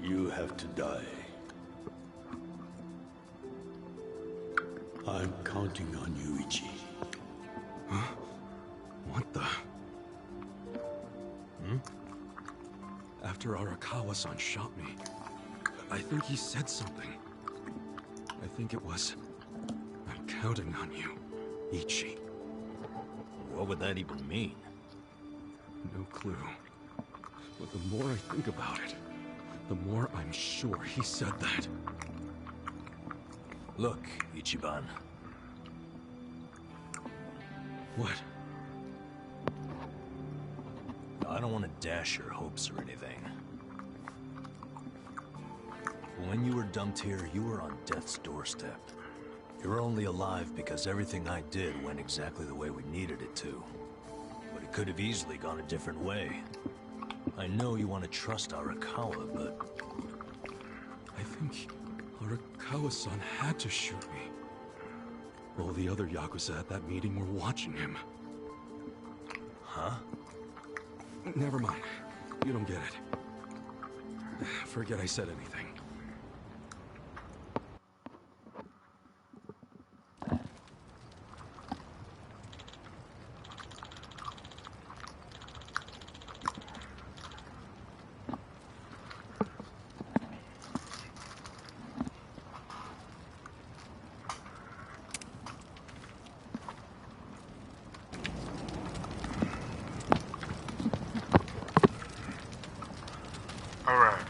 You have to die. I'm counting on you, Ichi. Huh? What the? After Arakawa-san shot me, I think he said something. I think it was, I'm counting on you, Ichi. What would that even mean? No clue. But the more I think about it, the more I'm sure he said that. Look, Ichiban. What? I don't want to dash your hopes or anything. When you were dumped here, you were on death's doorstep. You were only alive because everything I did went exactly the way we needed it to. But it could have easily gone a different way. I know you want to trust Arakawa, but... I think Arakawa-san had to shoot me. All the other Yakuza at that meeting were watching him. Huh? Never mind. You don't get it. Forget I said anything. Alright.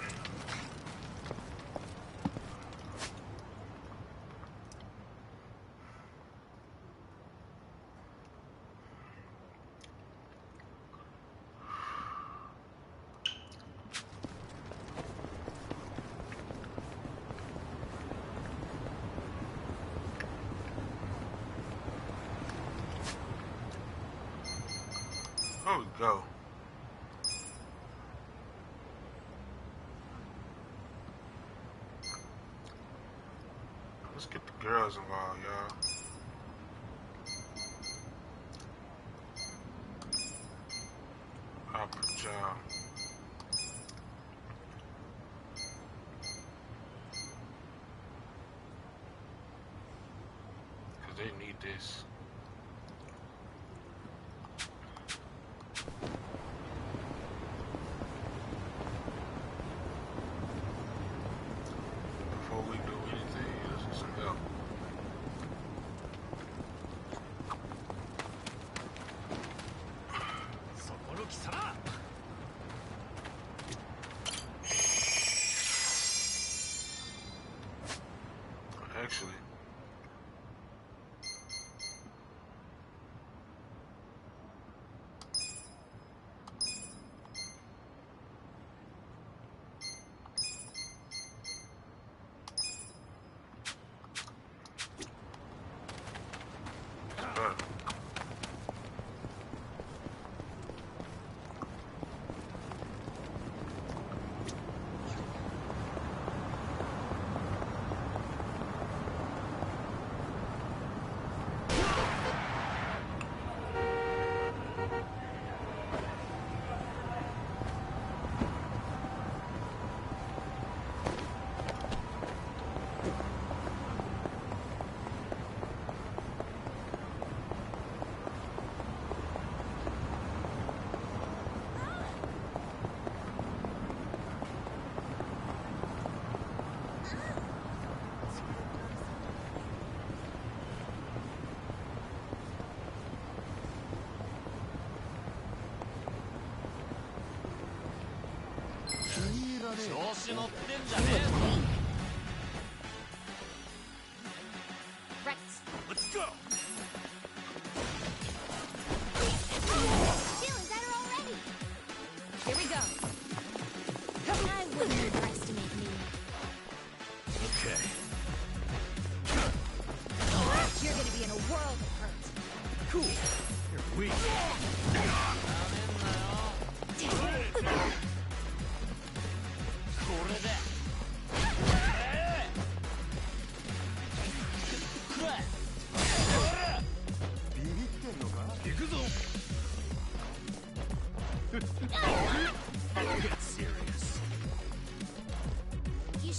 There we go. Let's get the girls involved, y'all. I'll put y'all. Cause they need this. Before we do anything, let's get some help. Actually, better. Right. Let's go! Feeling better already. Here we go. I wouldn't underestimate me. Okay. You're gonna be in a world of hurt. Cool. You're weak.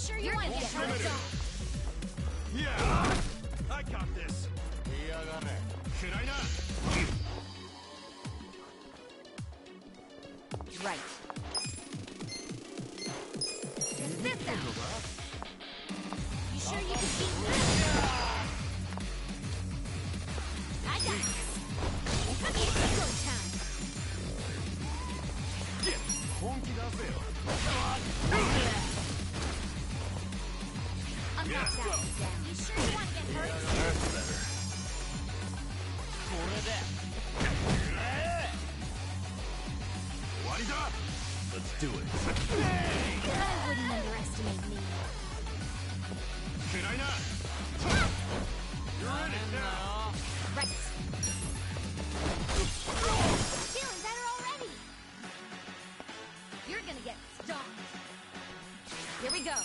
sure you want to get hurt? Yeah! I got this! Right. Check this out. You sure you can beat me? I got this. It's go time. I'm not backing down. You sure you want to get hurt? That's better. Let's do it. I wouldn't underestimate me. Right. Feeling better already. You're gonna get stomped. Here we go.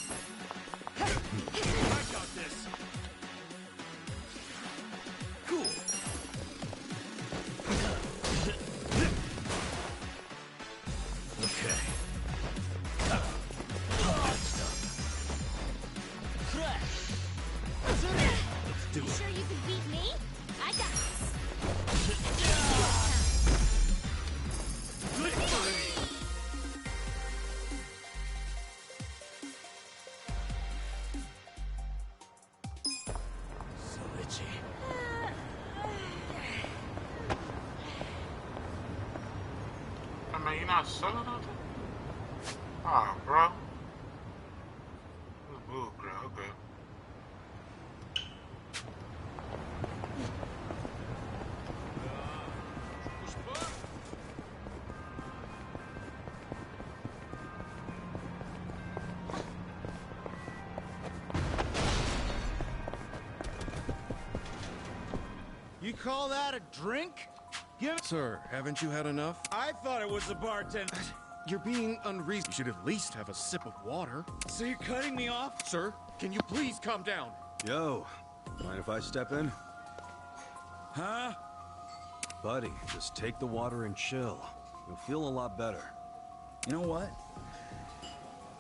I got this! Cool. Okay. Let's do You it. sure you can beat me? I got this. So itchy. I mean, you're not selling nothing? Ah, bro. Good move, bro. Okay. You call that a drink? Sir, haven't you had enough? I thought it was the bartender. You're being unreasonable. You should at least have a sip of water. So you're cutting me off? Sir, can you please calm down? Yo, mind if I step in? Huh? Buddy, just take the water and chill. You'll feel a lot better. You know what?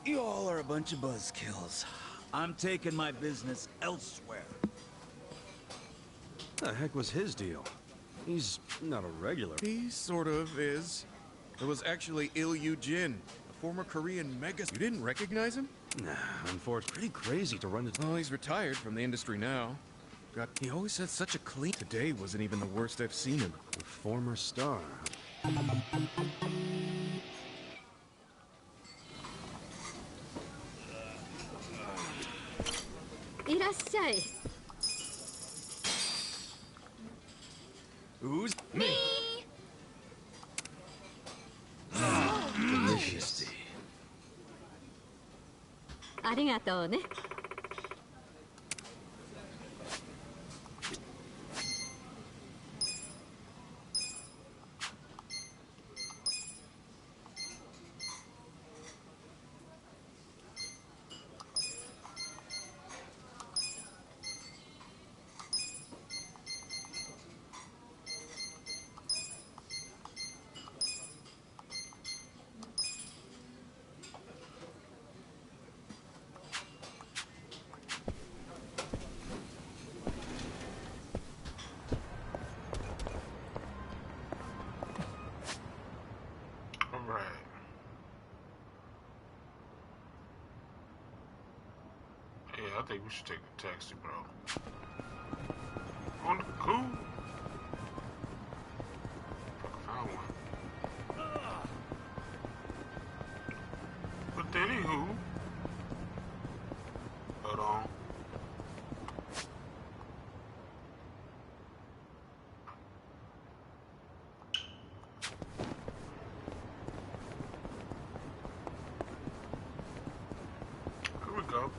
You all are a bunch of buzzkills. I'm taking my business elsewhere. The heck was his deal? He's not a regular. He sort of is. It was actually Il Jin, a former Korean mega. You didn't recognize him? Nah, unfortunately, pretty crazy to run into. Oh, he's retired from the industry now. God, he always had such a clean. Today wasn't even the worst I've seen him. A former star. いらっしゃい。 Who's me? Delicious tea. ありがとうね。Alright. Yeah, I think we should take a taxi, bro. On the cool. Found one. But anywho, hold on. Here we go.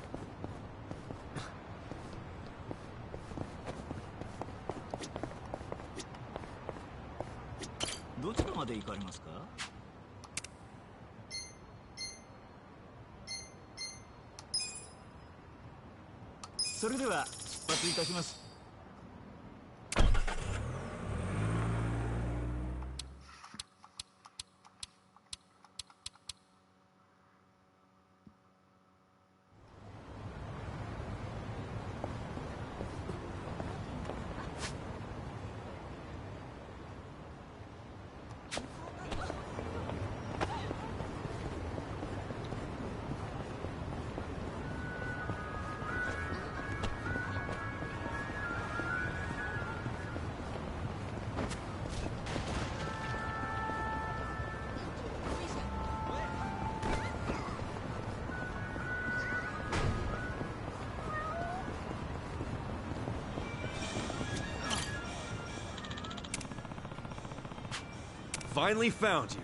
finally found you.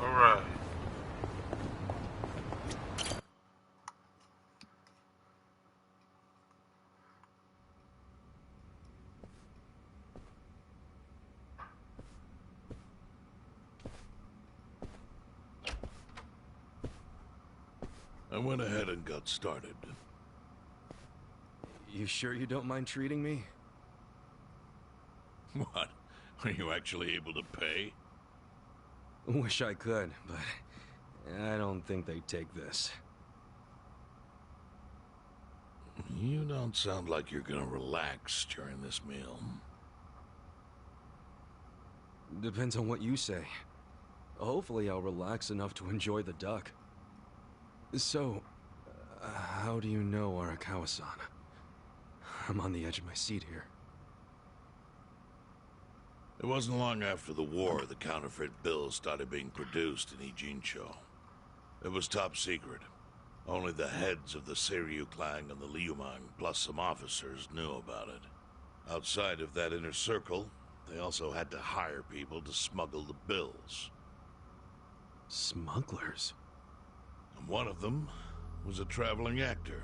Alright. I went ahead and got started. You sure you don't mind treating me? What? Are you actually able to pay? Wish I could, but I don't think they'd take this. You don't sound like you're gonna relax during this meal. Depends on what you say. Hopefully I'll relax enough to enjoy the duck. So, how do you know Arakawa-san? I'm on the edge of my seat here. It wasn't long after the war the counterfeit bills started being produced in Ijincho. It was top secret. Only the heads of the Seiryu clan and the Liumang, plus some officers, knew about it. Outside of that inner circle, they also had to hire people to smuggle the bills. Smugglers? And one of them was a traveling actor.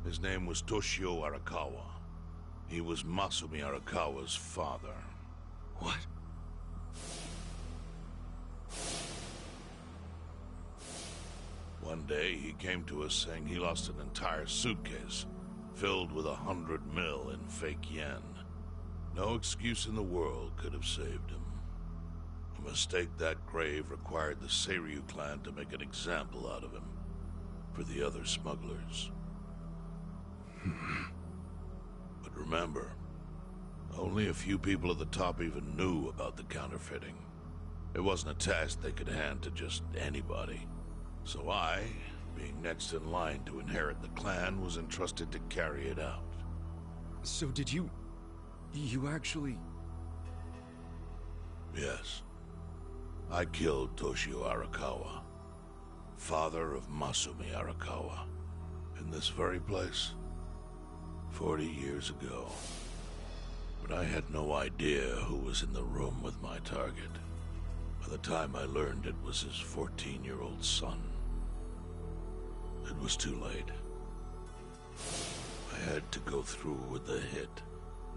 His name was Toshio Arakawa. He was Masumi Arakawa's father. What? One day, he came to us saying he lost an entire suitcase filled with 100 mil in fake yen. No excuse in the world could have saved him. A mistake that grave required the Seiryu clan to make an example out of him for the other smugglers. But remember, only a few people at the top even knew about the counterfeiting. It wasn't a task they could hand to just anybody. So I, being next in line to inherit the clan, was entrusted to carry it out. So did you actually... Yes. I killed Toshio Arakawa, father of Masumi Arakawa, in this very place, 40 years ago. But I had no idea who was in the room with my target. By the time I learned it was his 14-year-old son. It was too late. I had to go through with the hit,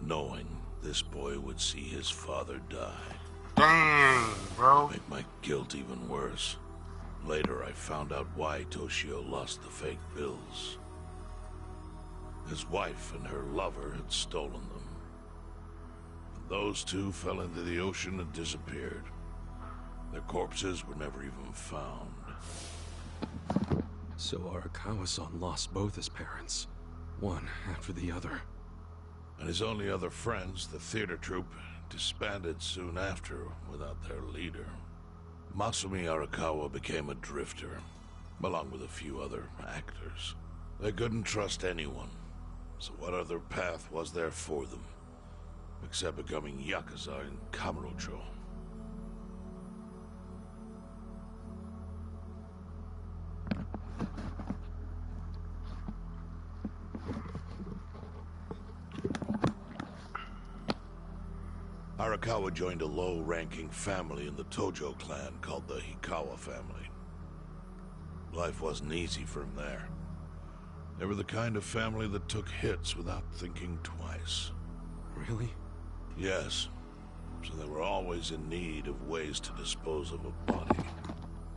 knowing this boy would see his father die. Dang, bro. Make my guilt even worse. Later, I found out why Toshio lost the fake bills. His wife and her lover had stolen them. Those two fell into the ocean and disappeared. Their corpses were never even found. So Arakawa-san lost both his parents, one after the other. And his only other friends, the theater troupe, disbanded soon after without their leader. Masumi Arakawa became a drifter, along with a few other actors. They couldn't trust anyone, so what other path was there for them, except becoming Yakuza in Kamurocho? Arakawa joined a low-ranking family in the Tojo clan called the Hikawa family. Life wasn't easy for him there. They were the kind of family that took hits without thinking twice. Really? Yes. So they were always in need of ways to dispose of a body.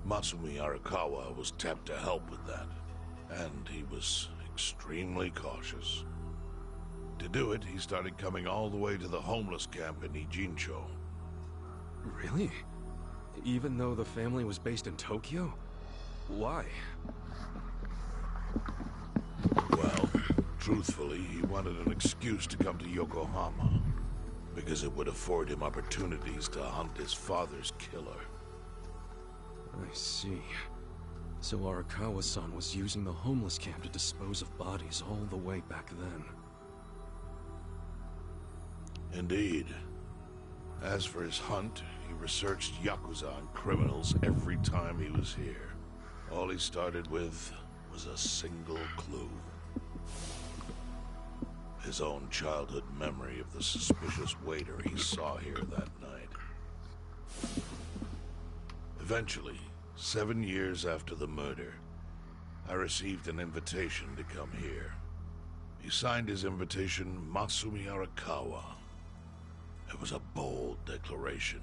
Masumi Arakawa was tapped to help with that, and he was extremely cautious. To do it, he started coming all the way to the homeless camp in Ijincho. Really? Even though the family was based in Tokyo? Why? Well, truthfully, he wanted an excuse to come to Yokohama, because it would afford him opportunities to hunt his father's killer. I see. So Arakawa-san was using the homeless camp to dispose of bodies all the way back then. Indeed. As for his hunt, he researched Yakuza and criminals every time he was here. All he started with was a single clue. His own childhood memory of the suspicious waiter he saw here that night. Eventually, 7 years after the murder, I received an invitation to come here. He signed his invitation Masumi Arakawa. It was a bold declaration,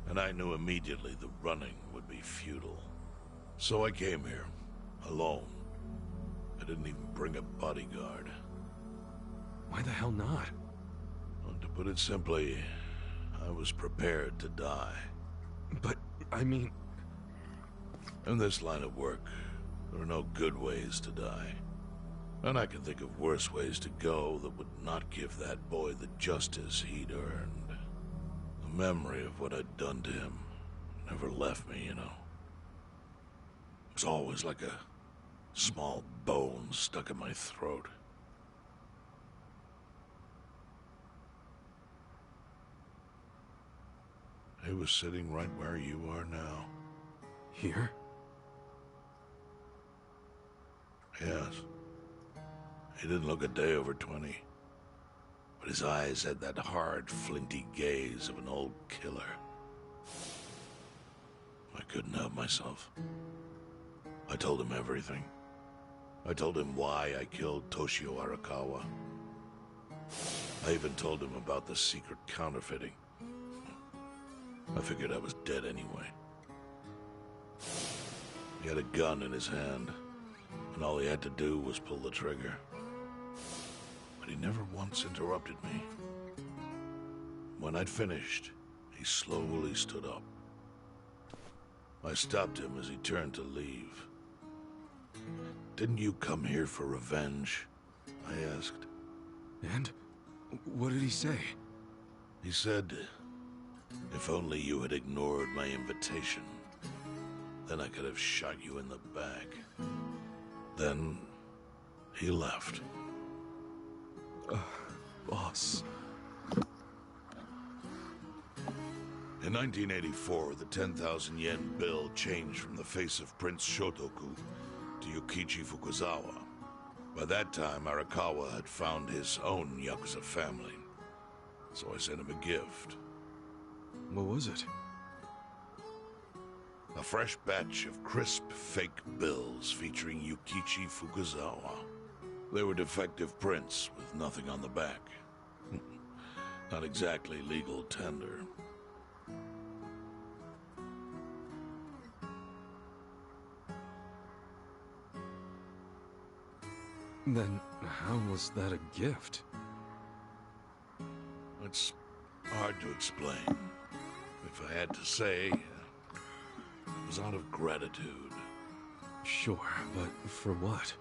and I knew immediately the running would be futile. So I came here, alone. I didn't even bring a bodyguard. Why the hell not? Well, to put it simply, I was prepared to die. But, I mean... In this line of work, there are no good ways to die. And I can think of worse ways to go that would not give that boy the justice he'd earned. The memory of what I'd done to him never left me, you know. It was always like a small bone stuck in my throat. He was sitting right where you are now. Here? Yes. He didn't look a day over 20. But his eyes had that hard, flinty gaze of an old killer. I couldn't help myself. I told him everything. I told him why I killed Toshio Arakawa. I even told him about the secret counterfeiting. I figured I was dead anyway. He had a gun in his hand, and all he had to do was pull the trigger. But he never once interrupted me. When I'd finished, he slowly stood up. I stopped him as he turned to leave. "Didn't you come here for revenge?" I asked. And? What did he say? He said, "If only you had ignored my invitation, then I could have shot you in the back." Then he left. Boss. In 1984, the 10,000 yen bill changed from the face of Prince Shotoku to Yukichi Fukuzawa. By that time, Arakawa had found his own Yakuza family, so I sent him a gift. What was it? A fresh batch of crisp, fake bills featuring Yukichi Fukuzawa. They were defective prints with nothing on the back. Not exactly legal tender. Then how was that a gift? It's hard to explain. If I had to say, it was out of gratitude. Sure, but for what?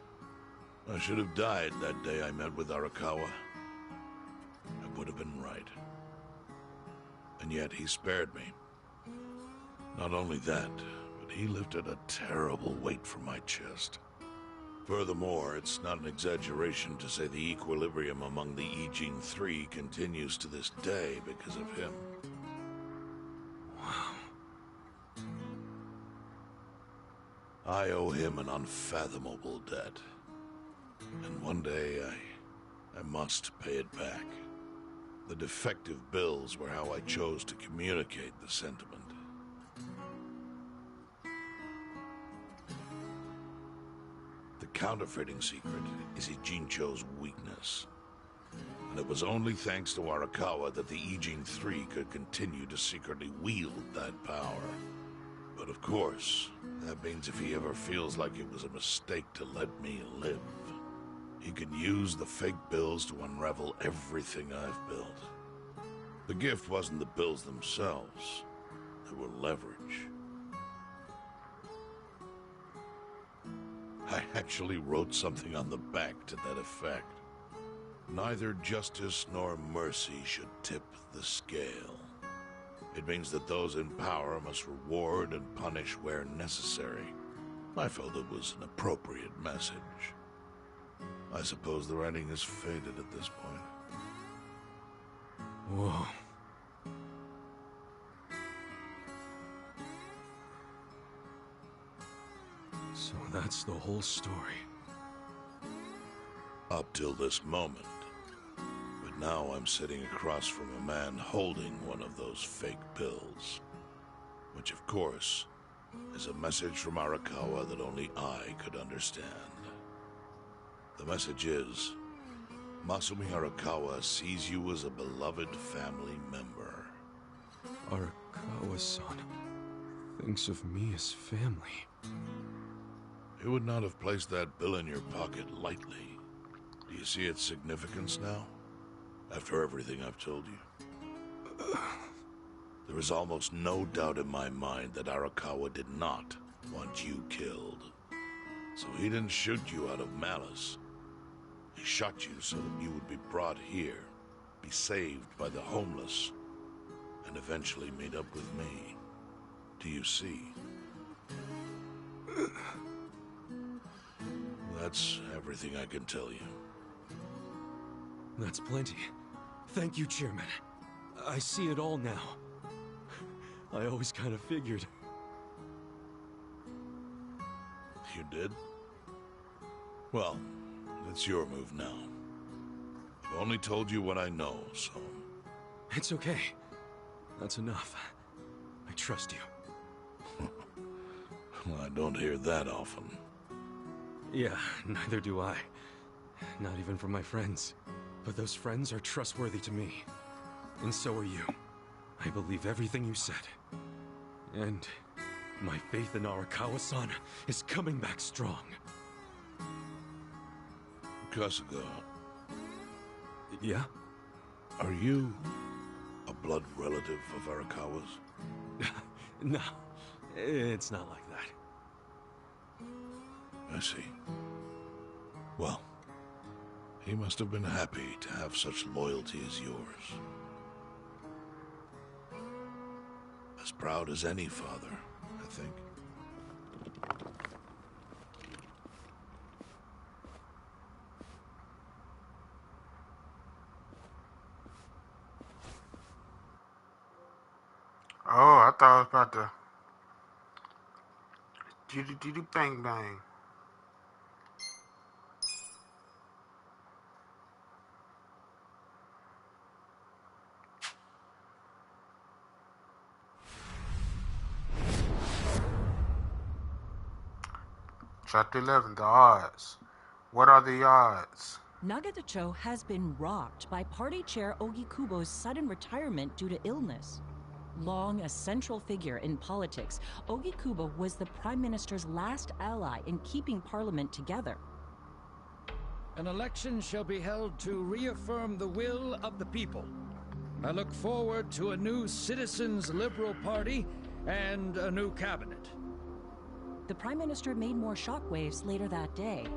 I should have died that day I met with Arakawa. I would have been right. And yet he spared me. Not only that, but he lifted a terrible weight from my chest. Furthermore, it's not an exaggeration to say the equilibrium among the Ijin Three continues to this day because of him. Wow. I owe him an unfathomable debt. And one day, I must pay it back. The defective bills were how I chose to communicate the sentiment. The counterfeiting secret is Ijincho's weakness. And it was only thanks to Arakawa that the Ijin Three could continue to secretly wield that power. But of course, that means if he ever feels like it was a mistake to let me live, he can use the fake bills to unravel everything I've built. The gift wasn't the bills themselves. They were leverage. I actually wrote something on the back to that effect. Neither justice nor mercy should tip the scale. It means that those in power must reward and punish where necessary. I felt it was an appropriate message. I suppose the writing is faded at this point. Whoa. So that's the whole story. Up till this moment. But now I'm sitting across from a man holding one of those fake pills. Which, of course, is a message from Arakawa that only I could understand. The message is, Masumi Arakawa sees you as a beloved family member. Arakawa-san thinks of me as family. He would not have placed that bill in your pocket lightly. Do you see its significance now? After everything I've told you? There is almost no doubt in my mind that Arakawa did not want you killed. So he didn't shoot you out of malice. He shot you so that you would be brought here, be saved by the homeless, and eventually meet up with me. Do you see? That's everything I can tell you. That's plenty. Thank you, Chairman. I see it all now. I always kind of figured. You did? Well, it's your move now. I've only told you what I know, so... It's okay. That's enough. I trust you. Well, I don't hear that often. Yeah, neither do I. Not even from my friends. But those friends are trustworthy to me. And so are you. I believe everything you said. And my faith in Arakawa-san is coming back strong. Kasuga. Yeah? Are you a blood relative of Arakawa's? No, it's not like that. I see. Well, he must have been happy to have such loyalty as yours. As proud as any father, I think. Oh, I thought I was about to do bang bang. Chapter 11, the odds. What are the odds? Nagatacho has been rocked by party chair Ogikubo's sudden retirement due to illness. Long a central figure in politics, Ogikubo was the Prime Minister's last ally in keeping Parliament together. An election shall be held to reaffirm the will of the people. I look forward to a new Citizens' Liberal Party and a new cabinet. The Prime Minister made more shockwaves later that day.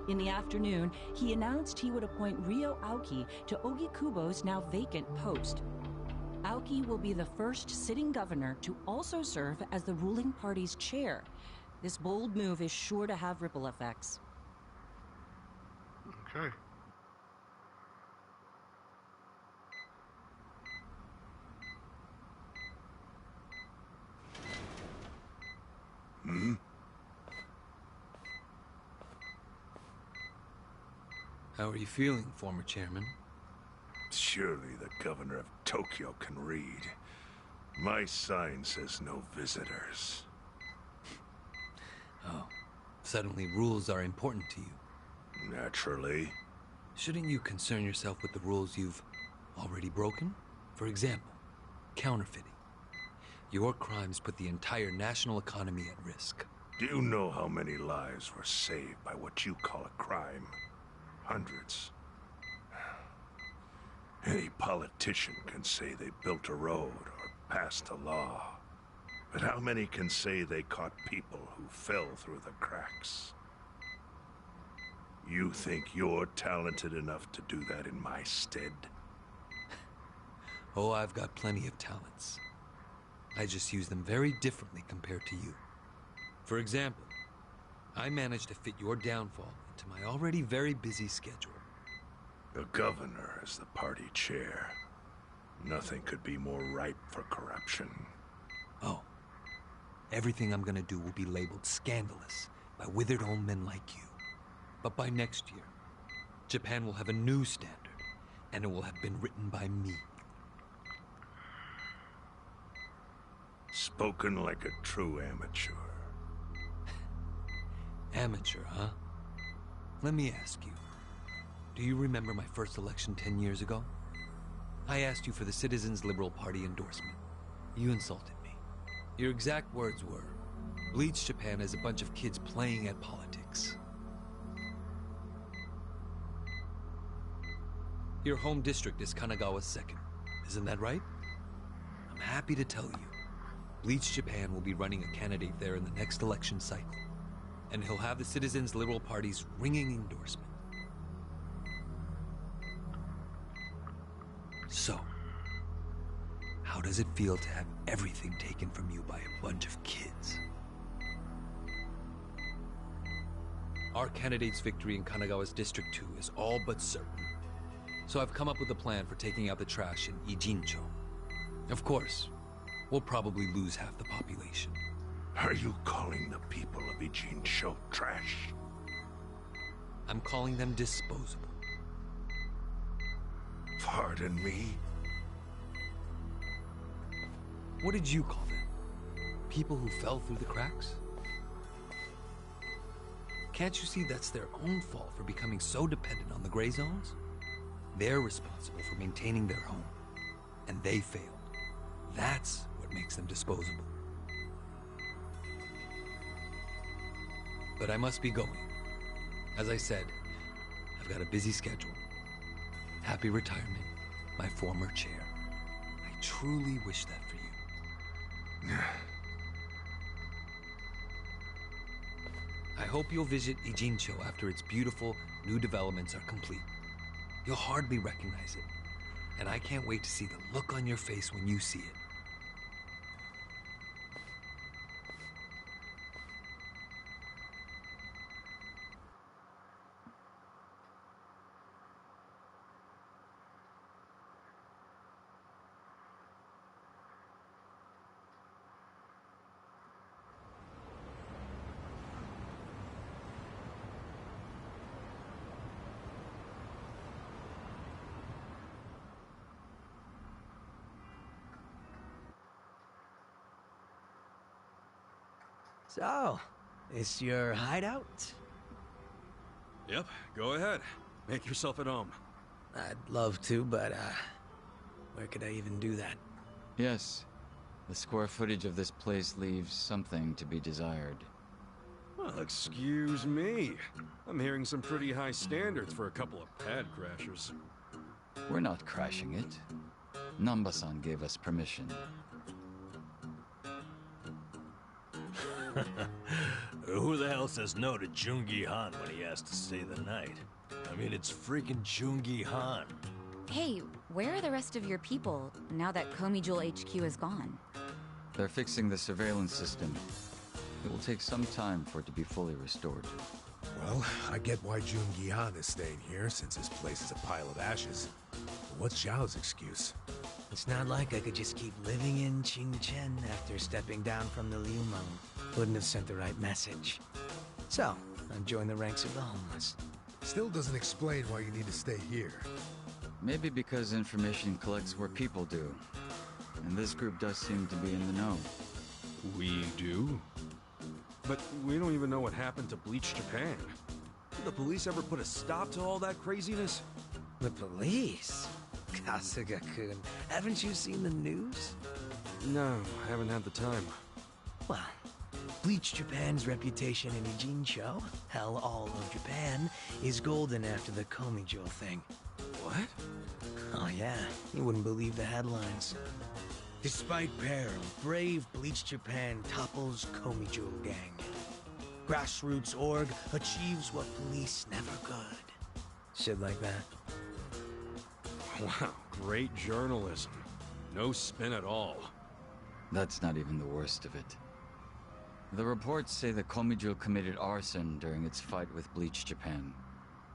In the afternoon, he announced he would appoint Ryo Aoki to Ogikubo's now vacant post. Aoki will be the first sitting governor to also serve as the ruling party's chair. This bold move is sure to have ripple effects. Okay. Hmm? How are you feeling, former chairman? Surely the governor of Tokyo can read. My sign says no visitors. Oh, suddenly rules are important to you. Naturally. Shouldn't you concern yourself with the rules you've already broken? For example, counterfeiting. Your crimes put the entire national economy at risk. Do you know how many lives were saved by what you call a crime? Hundreds. Any politician can say they built a road or passed a law. But how many can say they caught people who fell through the cracks? You think you're talented enough to do that in my stead? Oh, I've got plenty of talents. I just use them very differently compared to you. For example, I managed to fit your downfall into my already very busy schedule. The governor is the party chair. Nothing could be more ripe for corruption. Oh. Everything I'm gonna do will be labeled scandalous by withered old men like you. But by next year, Japan will have a new standard, and it will have been written by me. Spoken like a true amateur. Amateur, huh? Let me ask you. Do you remember my first election 10 years ago? I asked you for the Citizens Liberal Party endorsement. You insulted me. Your exact words were, Bleach Japan is a bunch of kids playing at politics. Your home district is Kanagawa's second. Isn't that right? I'm happy to tell you, Bleach Japan will be running a candidate there in the next election cycle. And he'll have the Citizens Liberal Party's ringing endorsement. So, how does it feel to have everything taken from you by a bunch of kids? Our candidate's victory in Kanagawa's District 2 is all but certain. So I've come up with a plan for taking out the trash in Ijincho. Of course, we'll probably lose half the population. Are you calling the people of Ijincho trash? I'm calling them disposable. Pardon me? What did you call them? People who fell through the cracks? Can't you see that's their own fault for becoming so dependent on the gray zones? They're responsible for maintaining their home, and they failed. That's what makes them disposable. But I must be going. As I said, I've got a busy schedule. Happy retirement, my former chair. I truly wish that for you. I hope you'll visit Ijincho after its beautiful new developments are complete. You'll hardly recognize it, and I can't wait to see the look on your face when you see it. So, this your hideout? Yep, go ahead. Make yourself at home. I'd love to, but, where could I even do that? Yes. The square footage of this place leaves something to be desired. Well, excuse me. I'm hearing some pretty high standards for a couple of pad crashers. We're not crashing it. Namba-san gave us permission. Who the hell says no to Jungi Han when he asks to stay the night? I mean, it's freaking Jungi Han. Hey, where are the rest of your people now that Komijul HQ is gone? They're fixing the surveillance system. It will take some time for it to be fully restored. Well, I get why Jungi Han is staying here, since his place is a pile of ashes. But what's Zhao's excuse? It's not like I could just keep living in Qingchen after stepping down from the Liumeng. Wouldn't have sent the right message. So, I joined the ranks of the homeless. Still doesn't explain why you need to stay here. Maybe because information collects where people do. And this group does seem to be in the know. We do? But we don't even know what happened to Bleach Japan. Did the police ever put a stop to all that craziness? The police? Kasuga-kun, haven't you seen the news? No, I haven't had the time. Well, Bleach Japan's reputation in Ijincho, hell, all of Japan, is golden after the Komijul thing. What? Oh yeah, you wouldn't believe the headlines. Despite peril, brave Bleach Japan topples Komijul gang. Grassroots org achieves what police never could. Shit like that. Wow, great journalism. No spin at all. That's not even the worst of it. The reports say the Komijul committed arson during its fight with Bleach Japan.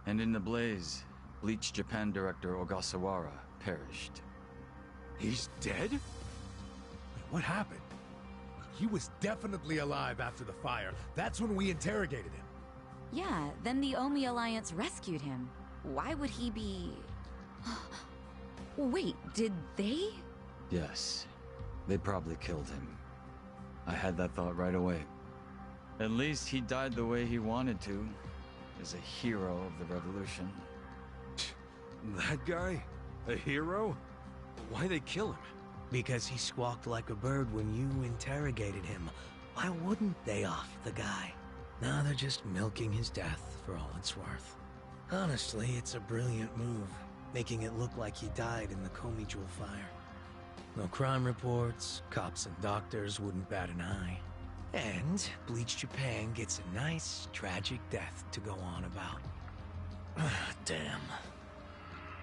And in the blaze, Bleach Japan director Ogasawara perished. He's dead? Wait, what happened? He was definitely alive after the fire. That's when we interrogated him. Yeah, then the Omi Alliance rescued him. Why would he be... Wait, did they? Yes. They probably killed him. I had that thought right away. At least he died the way he wanted to, as a hero of the revolution. That guy? A hero? Why'd they kill him? Because he squawked like a bird when you interrogated him. Why wouldn't they off the guy? Now they're just milking his death for all it's worth. Honestly, it's a brilliant move, making it look like he died in the Komijul fire. No crime reports, cops and doctors wouldn't bat an eye. And Bleach Japan gets a nice, tragic death to go on about. Damn.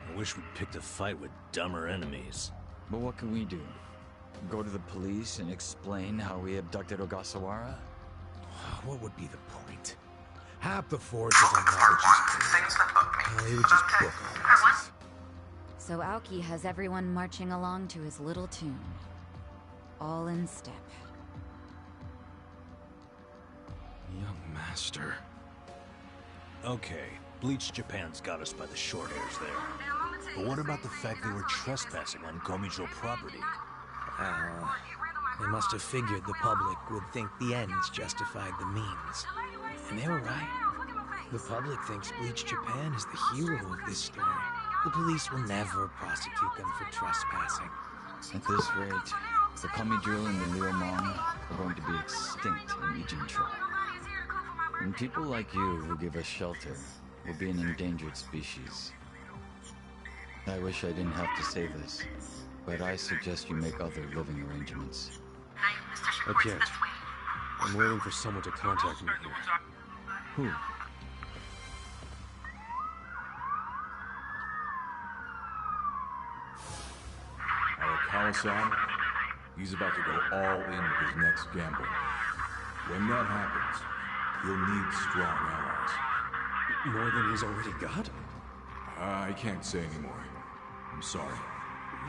I wish we'd picked a fight with dumber enemies. But what can we do? Go to the police and explain how we abducted Ogasawara? What would be the point? Half the forces on Naruto's they would just book all this. So Aoki has everyone marching along to his little tune. All in step. Young master. Okay, Bleach Japan's got us by the short hairs there. But what about the fact they were trespassing on Komijul property? They must have figured the public would think the ends justified the means. And they were right. The public thinks Bleach Japan is the hero of this story. The police will never prosecute them for trespassing. At this rate, the Komijul and the Liumang are going to be extinct in Ijincho. And people like you who give us shelter will be an endangered species. I wish I didn't have to say this, but I suggest you make other living arrangements. I can't. I'm waiting for someone to contact me here. Who? Arakawa-san, he's about to go all in with his next gamble. When that happens, he'll need strong allies. More than he's already got? I can't say anymore. I'm sorry.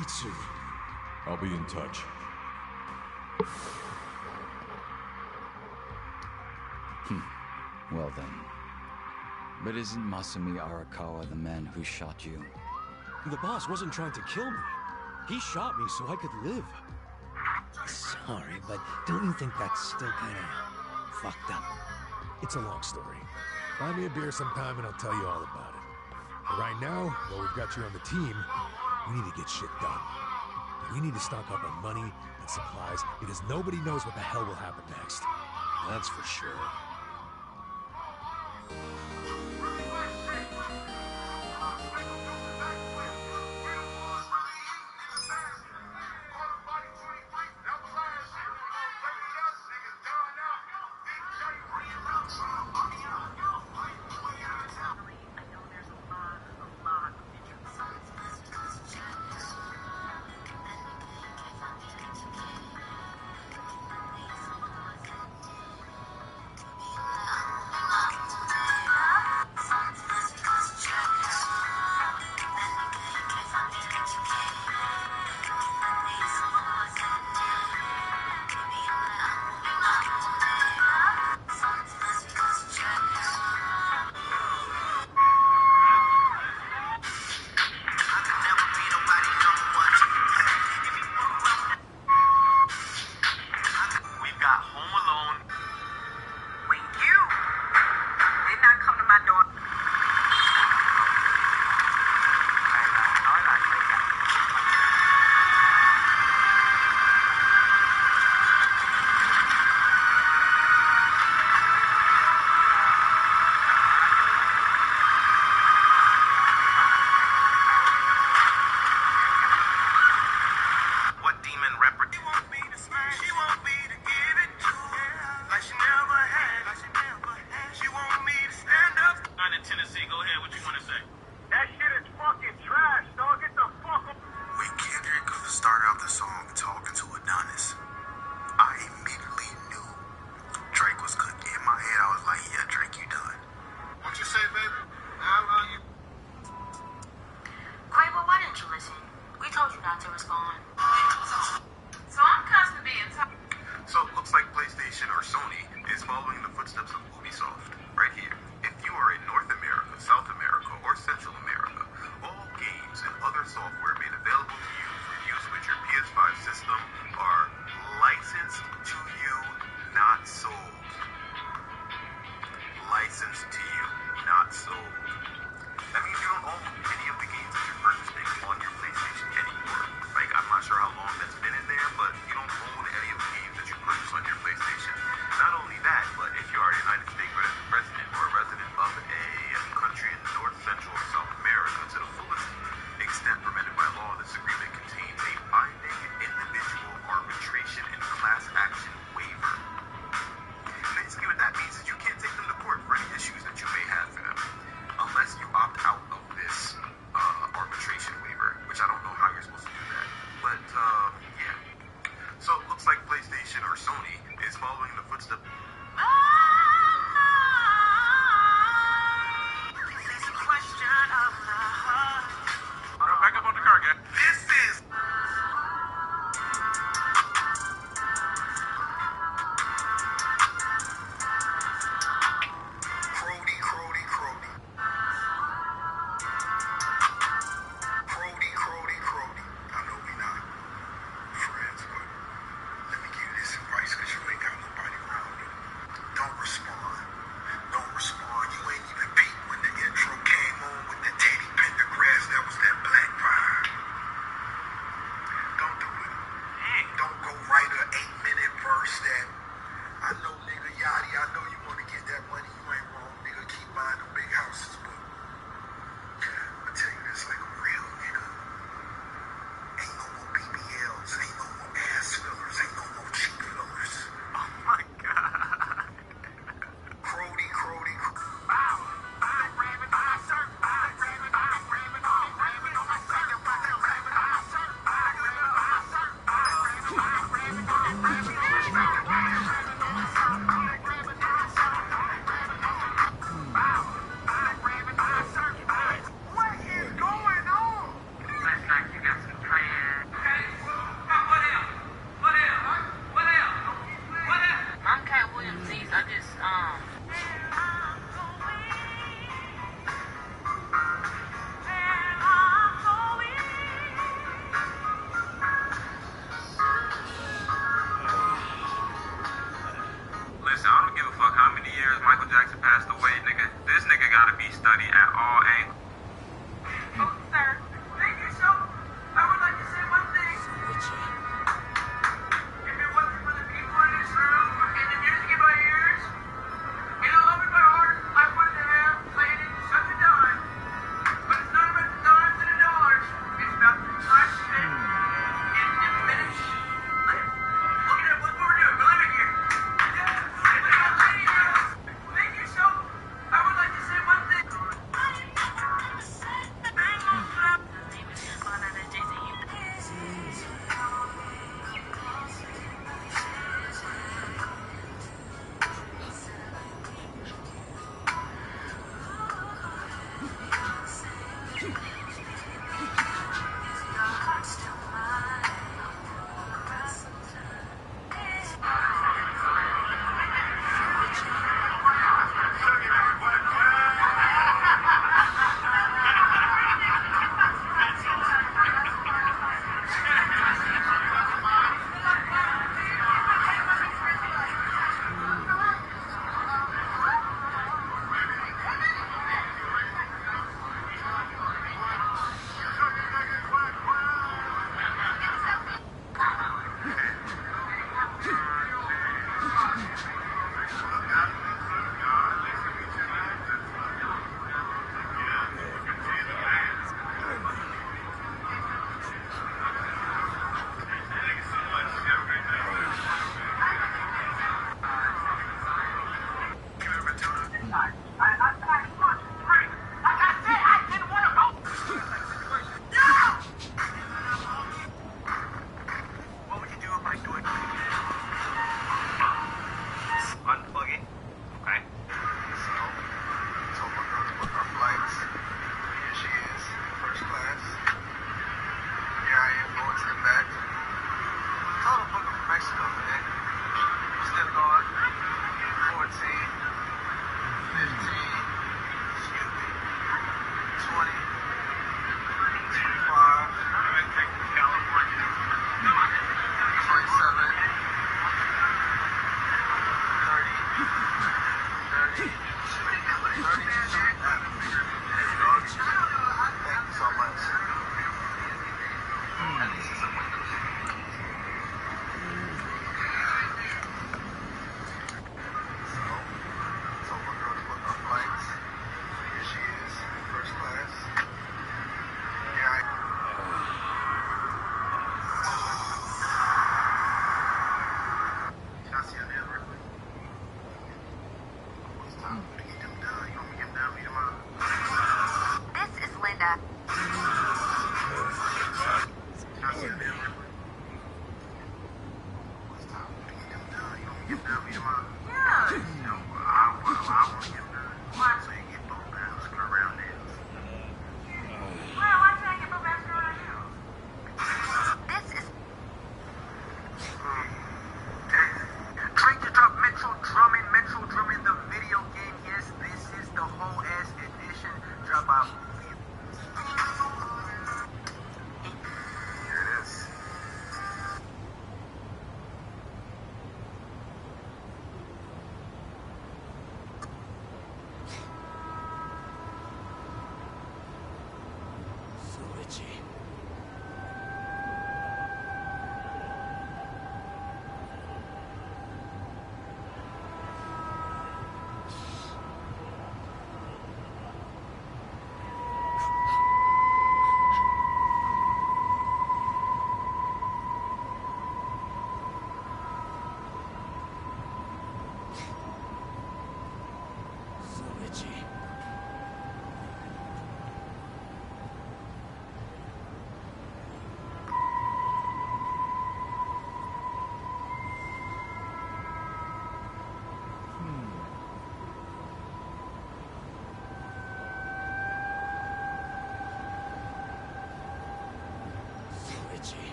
Itsu. I'll be in touch. Well then. But isn't Masumi Arakawa the man who shot you? The boss wasn't trying to kill me. He shot me so I could live. Sorry, but don't you think that's still kind of fucked up? It's a long story. Buy me a beer sometime and I'll tell you all about it. But right now, while we've got you on the team, we need to get shit done. We need to stock up on money and supplies because nobody knows what the hell will happen next. That's for sure. that. I know, nigga, Yachty, I know you want to get that money. You ain't wrong, nigga. Keep buying them big houses, but I tell you this like a real nigga. Ain't no more BBLs, ain't no more ass fillers, ain't no more cheap fillers. Oh my God. Crody. Bow. I'm grabbing on my shirt. I'm grabbing on my shirt. I'm grabbing on my shirt. I'm grabbing on my shirt. I'm grabbing on my shirt. I'm grabbing on my shirt.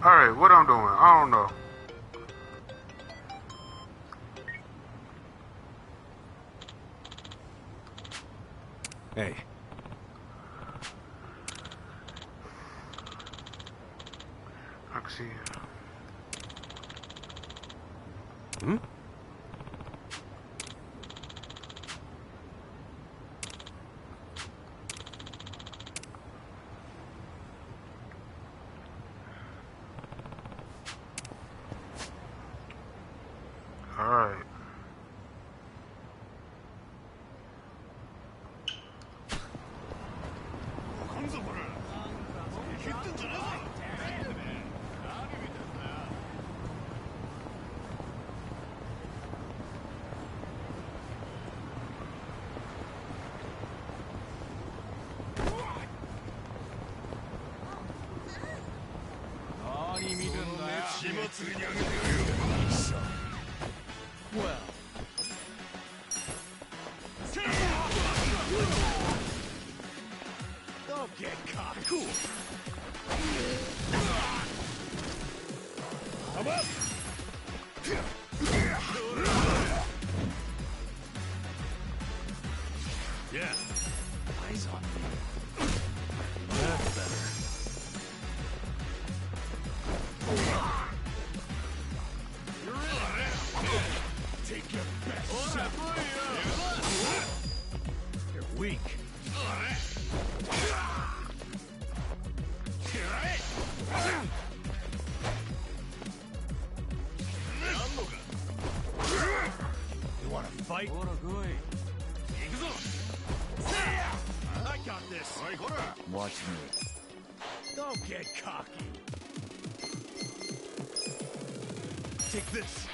Alright, what I'm doing? I don't know. Hey. I can see it. Hmm? Alright. Well. Don't get caught. Cool. Come up. Yeah. Eyes on me. That's better. Take your best shot. You're weak. You wanna fight? I got this. Watch me. Don't get cocky. Take this.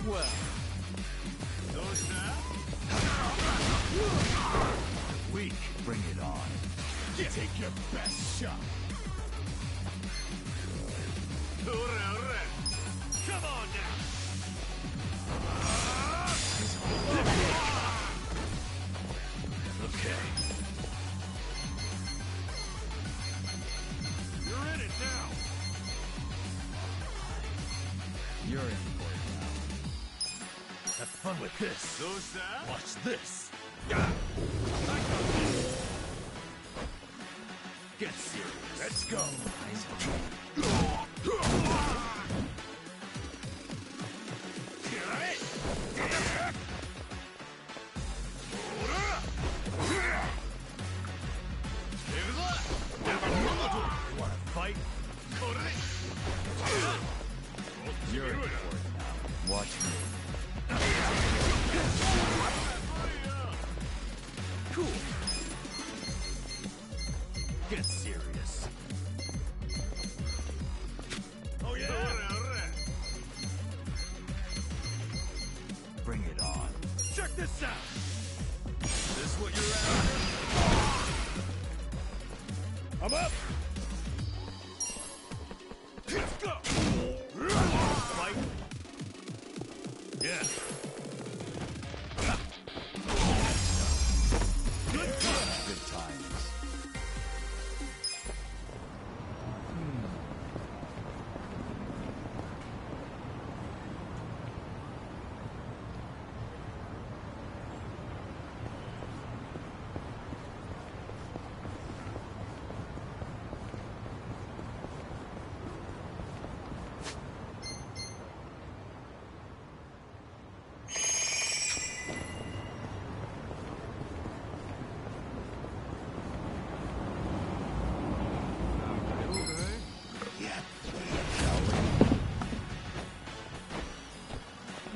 Well. Weak. Bring it on. Take your best shot. Come on now. Okay. You're in it now. You're in for it now. Have fun with this. Watch this. Get serious. Let's go. You wanna fight? You're in for it now. Watch me. Cool. Get serious. Oh yeah. Bring it on. Check this out. This what you're after? I'm up. Let's go. Fight. Yeah. Good times. Good times.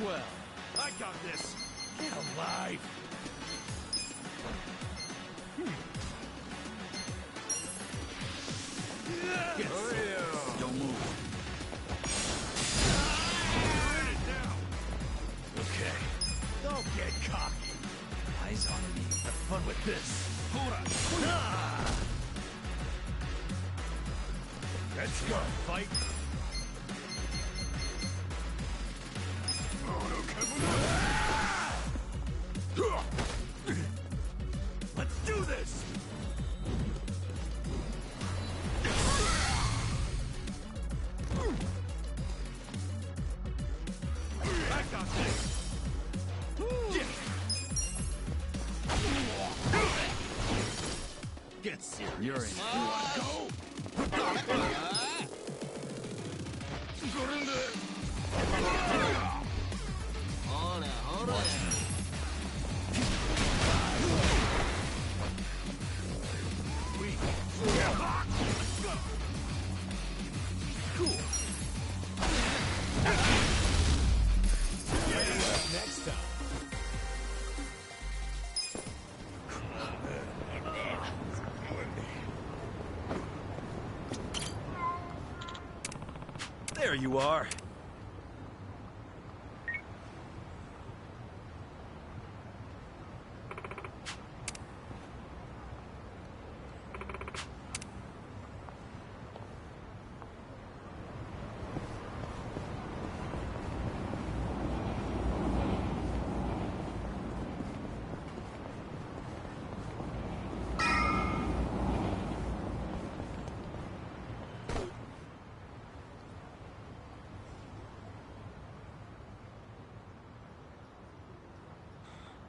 Well, I got this. Get alive. Get serious. Don't move. You're in it now. Okay. Don't get cocky. Eyes on me. Have fun with this. Ah! Let's go. Fight. Let's Get serious. You're in. Next time. There you are.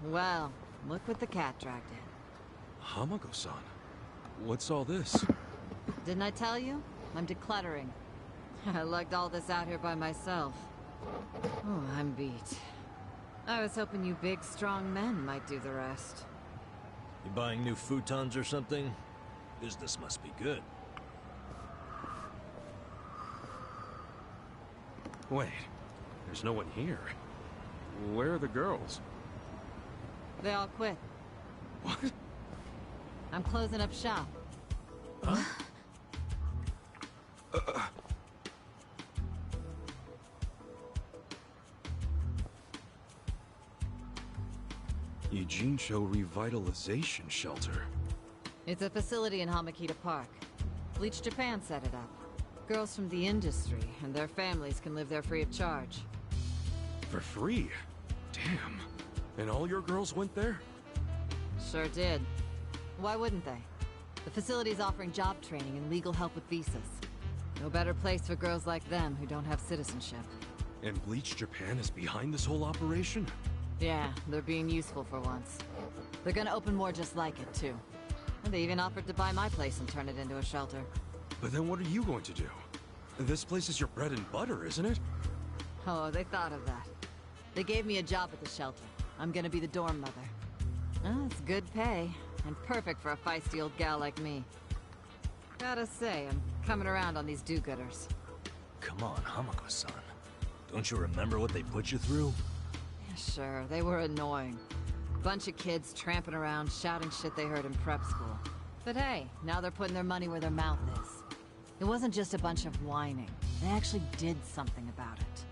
Well, look what the cat dragged in. Hamako-san, what's all this? Didn't I tell you? I'm decluttering. I lugged all this out here by myself. Oh, I'm beat. I was hoping you big, strong men might do the rest. You buying new futons or something? Business must be good. Wait, there's no one here. Where are the girls? They all quit. What? I'm closing up shop. Huh? Ijincho Revitalization Shelter. It's a facility in Hamakita Park. Bleach Japan set it up. Girls from the industry and their families can live there free of charge. For free? Damn. And all your girls went there? Sure did. Why wouldn't they? The facility's offering job training and legal help with visas. No better place for girls like them who don't have citizenship. And Bleach Japan is behind this whole operation? Yeah, they're being useful for once. They're gonna open more just like it, too. And they even offered to buy my place and turn it into a shelter. But then what are you going to do? This place is your bread and butter, isn't it? Oh, they thought of that. They gave me a job at the shelter. I'm gonna be the dorm mother. Oh, it's good pay, and perfect for a feisty old gal like me. Gotta say, I'm coming around on these do-gooders. Come on, Hamako-san. Don't you remember what they put you through? Yeah, sure, they were annoying. Bunch of kids tramping around, shouting shit they heard in prep school. But hey, now they're putting their money where their mouth is. It wasn't just a bunch of whining. They actually did something about it.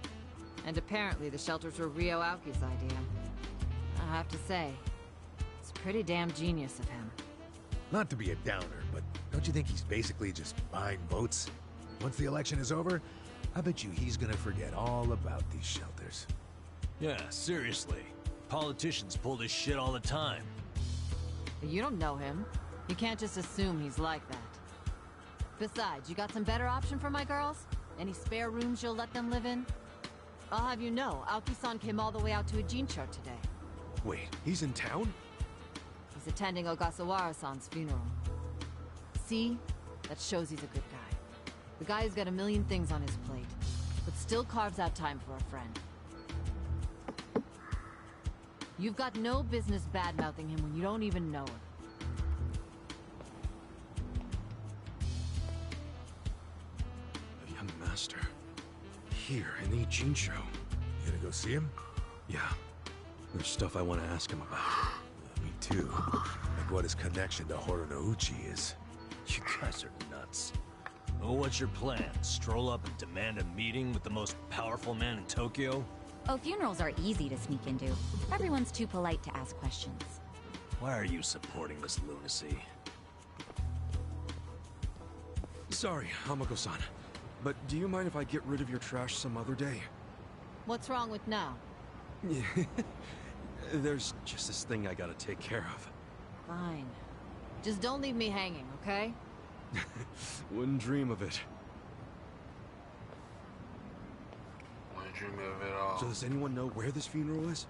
And apparently the shelters were Ryo Aoki's idea. I have to say, it's pretty damn genius of him. Not to be a downer, but don't you think he's basically just buying votes? Once the election is over, I bet you he's gonna forget all about these shelters. Yeah, seriously. Politicians pull this shit all the time. You don't know him. You can't just assume he's like that. Besides, you got some better option for my girls? Any spare rooms you'll let them live in? I'll have you know, Aoki-san came all the way out to Ijincho today. Wait, he's in town? He's attending Ogasawara-san's funeral. See? That shows he's a good guy. The guy who's got a million things on his plate, but still carves out time for a friend. You've got no business bad-mouthing him when you don't even know him. A young master. Here in Ijincho. You gonna go see him? Yeah. There's stuff I want to ask him about. Me too. Like what his connection to Horonouchi is. You guys are nuts. Oh, what's your plan? Stroll up and demand a meeting with the most powerful man in Tokyo? Oh, funerals are easy to sneak into. Everyone's too polite to ask questions. Why are you supporting this lunacy? Sorry, Hamako-san. But do you mind if I get rid of your trash some other day? What's wrong with now? There's just this thing I gotta take care of. Fine. Just don't leave me hanging, okay? Wouldn't dream of it. Wouldn't dream of it all. So does anyone know where this funeral is?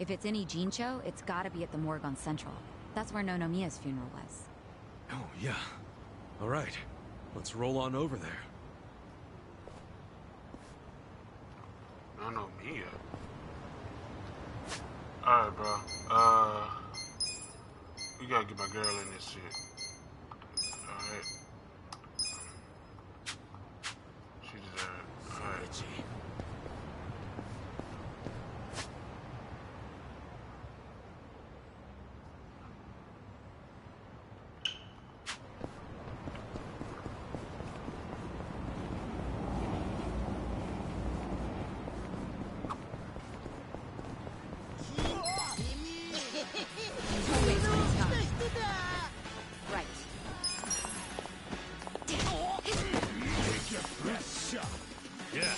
If it's in Ijincho, it's gotta be at the morgue on Central. That's where Nonomiya's funeral was. Oh, yeah. All right. Let's roll on over there. I know me yet. Alright, bro. We gotta get my girl in this shit. Alright. She deserves it. Alright. Right. Take your best shot. Yeah.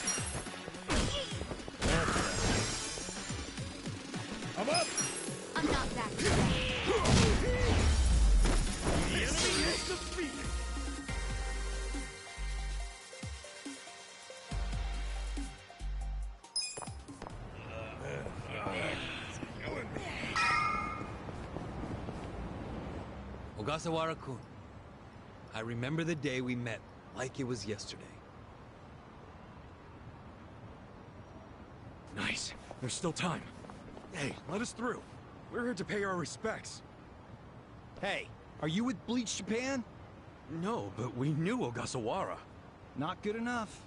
I'm up. I'm not back. The enemy is defeated. Ogasawara-kun, I remember the day we met like it was yesterday. Nice. There's still time. Hey, let us through. We're here to pay our respects. Hey, are you with Bleach Japan? No, but we knew Ogasawara. Not good enough.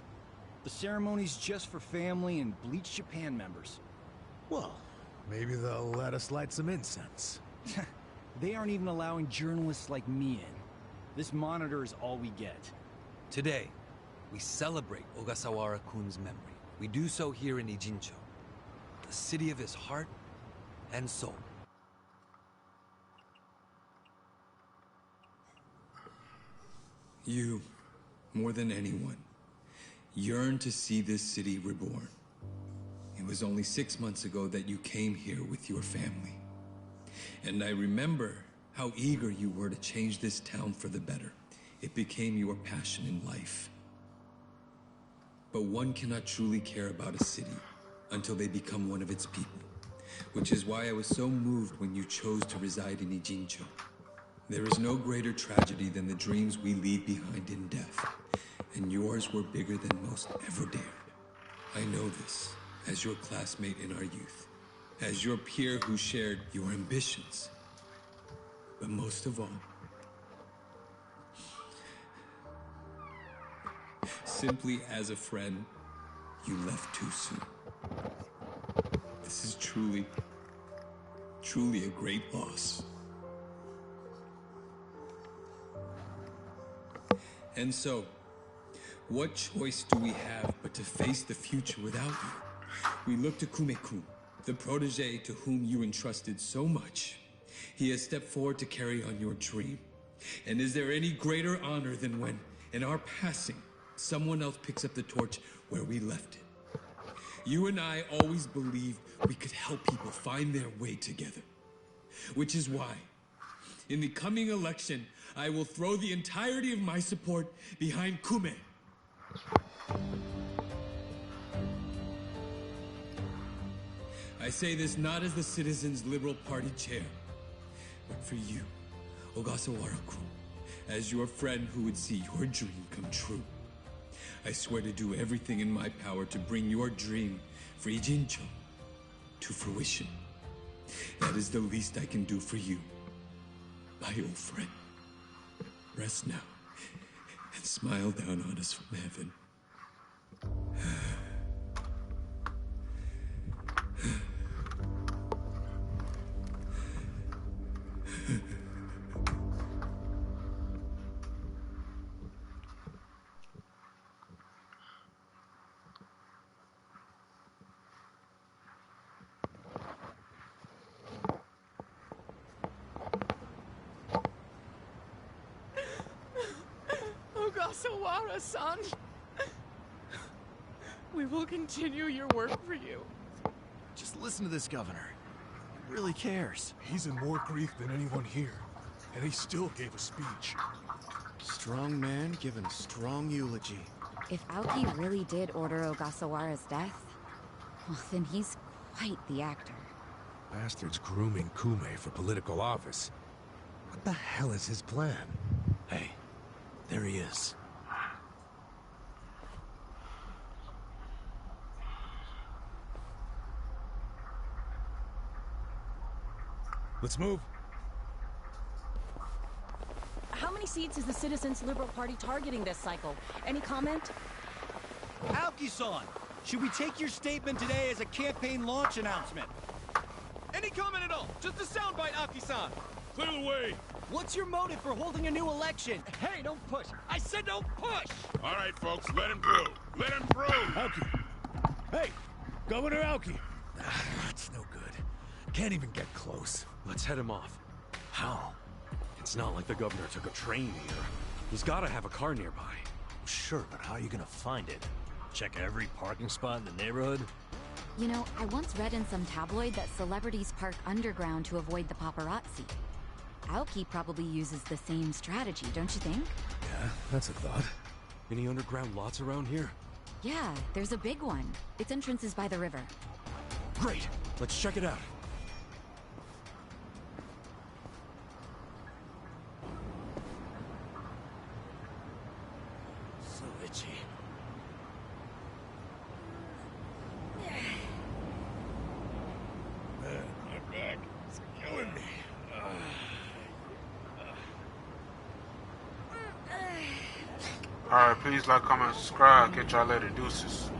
The ceremony's just for family and Bleach Japan members. Well, maybe they'll let us light some incense. They aren't even allowing journalists like me in. This monitor is all we get. Today, we celebrate Ogasawara-kun's memory. We do so here in Ijincho, the city of his heart and soul. You, more than anyone, yearn to see this city reborn. It was only 6 months ago that you came here with your family. And I remember how eager you were to change this town for the better. It became your passion in life. But one cannot truly care about a city until they become one of its people, which is why I was so moved when you chose to reside in Ijincho. There is no greater tragedy than the dreams we leave behind in death, and yours were bigger than most ever dared. I know this as your classmate in our youth, as your peer who shared your ambitions. But most of all, simply as a friend, you left too soon. This is truly a great loss. And so, what choice do we have but to face the future without you? We look to Kume-kun, the protege to whom you entrusted so much. He has stepped forward to carry on your dream. And is there any greater honor than when, in our passing, someone else picks up the torch where we left it? You and I always believed we could help people find their way together. Which is why, in the coming election, I will throw the entirety of my support behind Kume. I say this not as the Citizens Liberal Party chair, but for you, Ogasawara-kun, as your friend who would see your dream come true. I swear to do everything in my power to bring your dream for Ijincho to fruition. That is the least I can do for you, my old friend. Rest now and smile down on us from heaven. Ogasawara-san, we will continue your work for you. Just listen to this governor. He really cares. He's in more grief than anyone here, and he still gave a speech. Strong man giving a strong eulogy. If Aoki really did order Ogasawara's death, well, then he's quite the actor. Bastard's grooming Kume for political office. What the hell is his plan? Hey, there he is. Let's move. How many seats is the Citizens Liberal Party targeting this cycle? Any comment? Aoki-san, should we take your statement today as a campaign launch announcement? Any comment at all? Just a soundbite, Aoki-san. Clear the way. What's your motive for holding a new election? Hey, don't push. I said don't push! All right, folks, let him through. Let him through! Aoki! Hey! Governor Aoki! That's no good. Can't even get close. Let's head him off. How? It's not like the governor took a train here. He's gotta have a car nearby. Sure, but how are you gonna find it? Check every parking spot in the neighborhood? You know, I once read in some tabloid that celebrities park underground to avoid the paparazzi. Aoki probably uses the same strategy, don't you think? Yeah, that's a thought. Any underground lots around here? Yeah, there's a big one. Its entrance is by the river. Great! Let's check it out. So itchy. My back is killing me. Alright, please like, comment, subscribe. Catch y'all later. Deuces.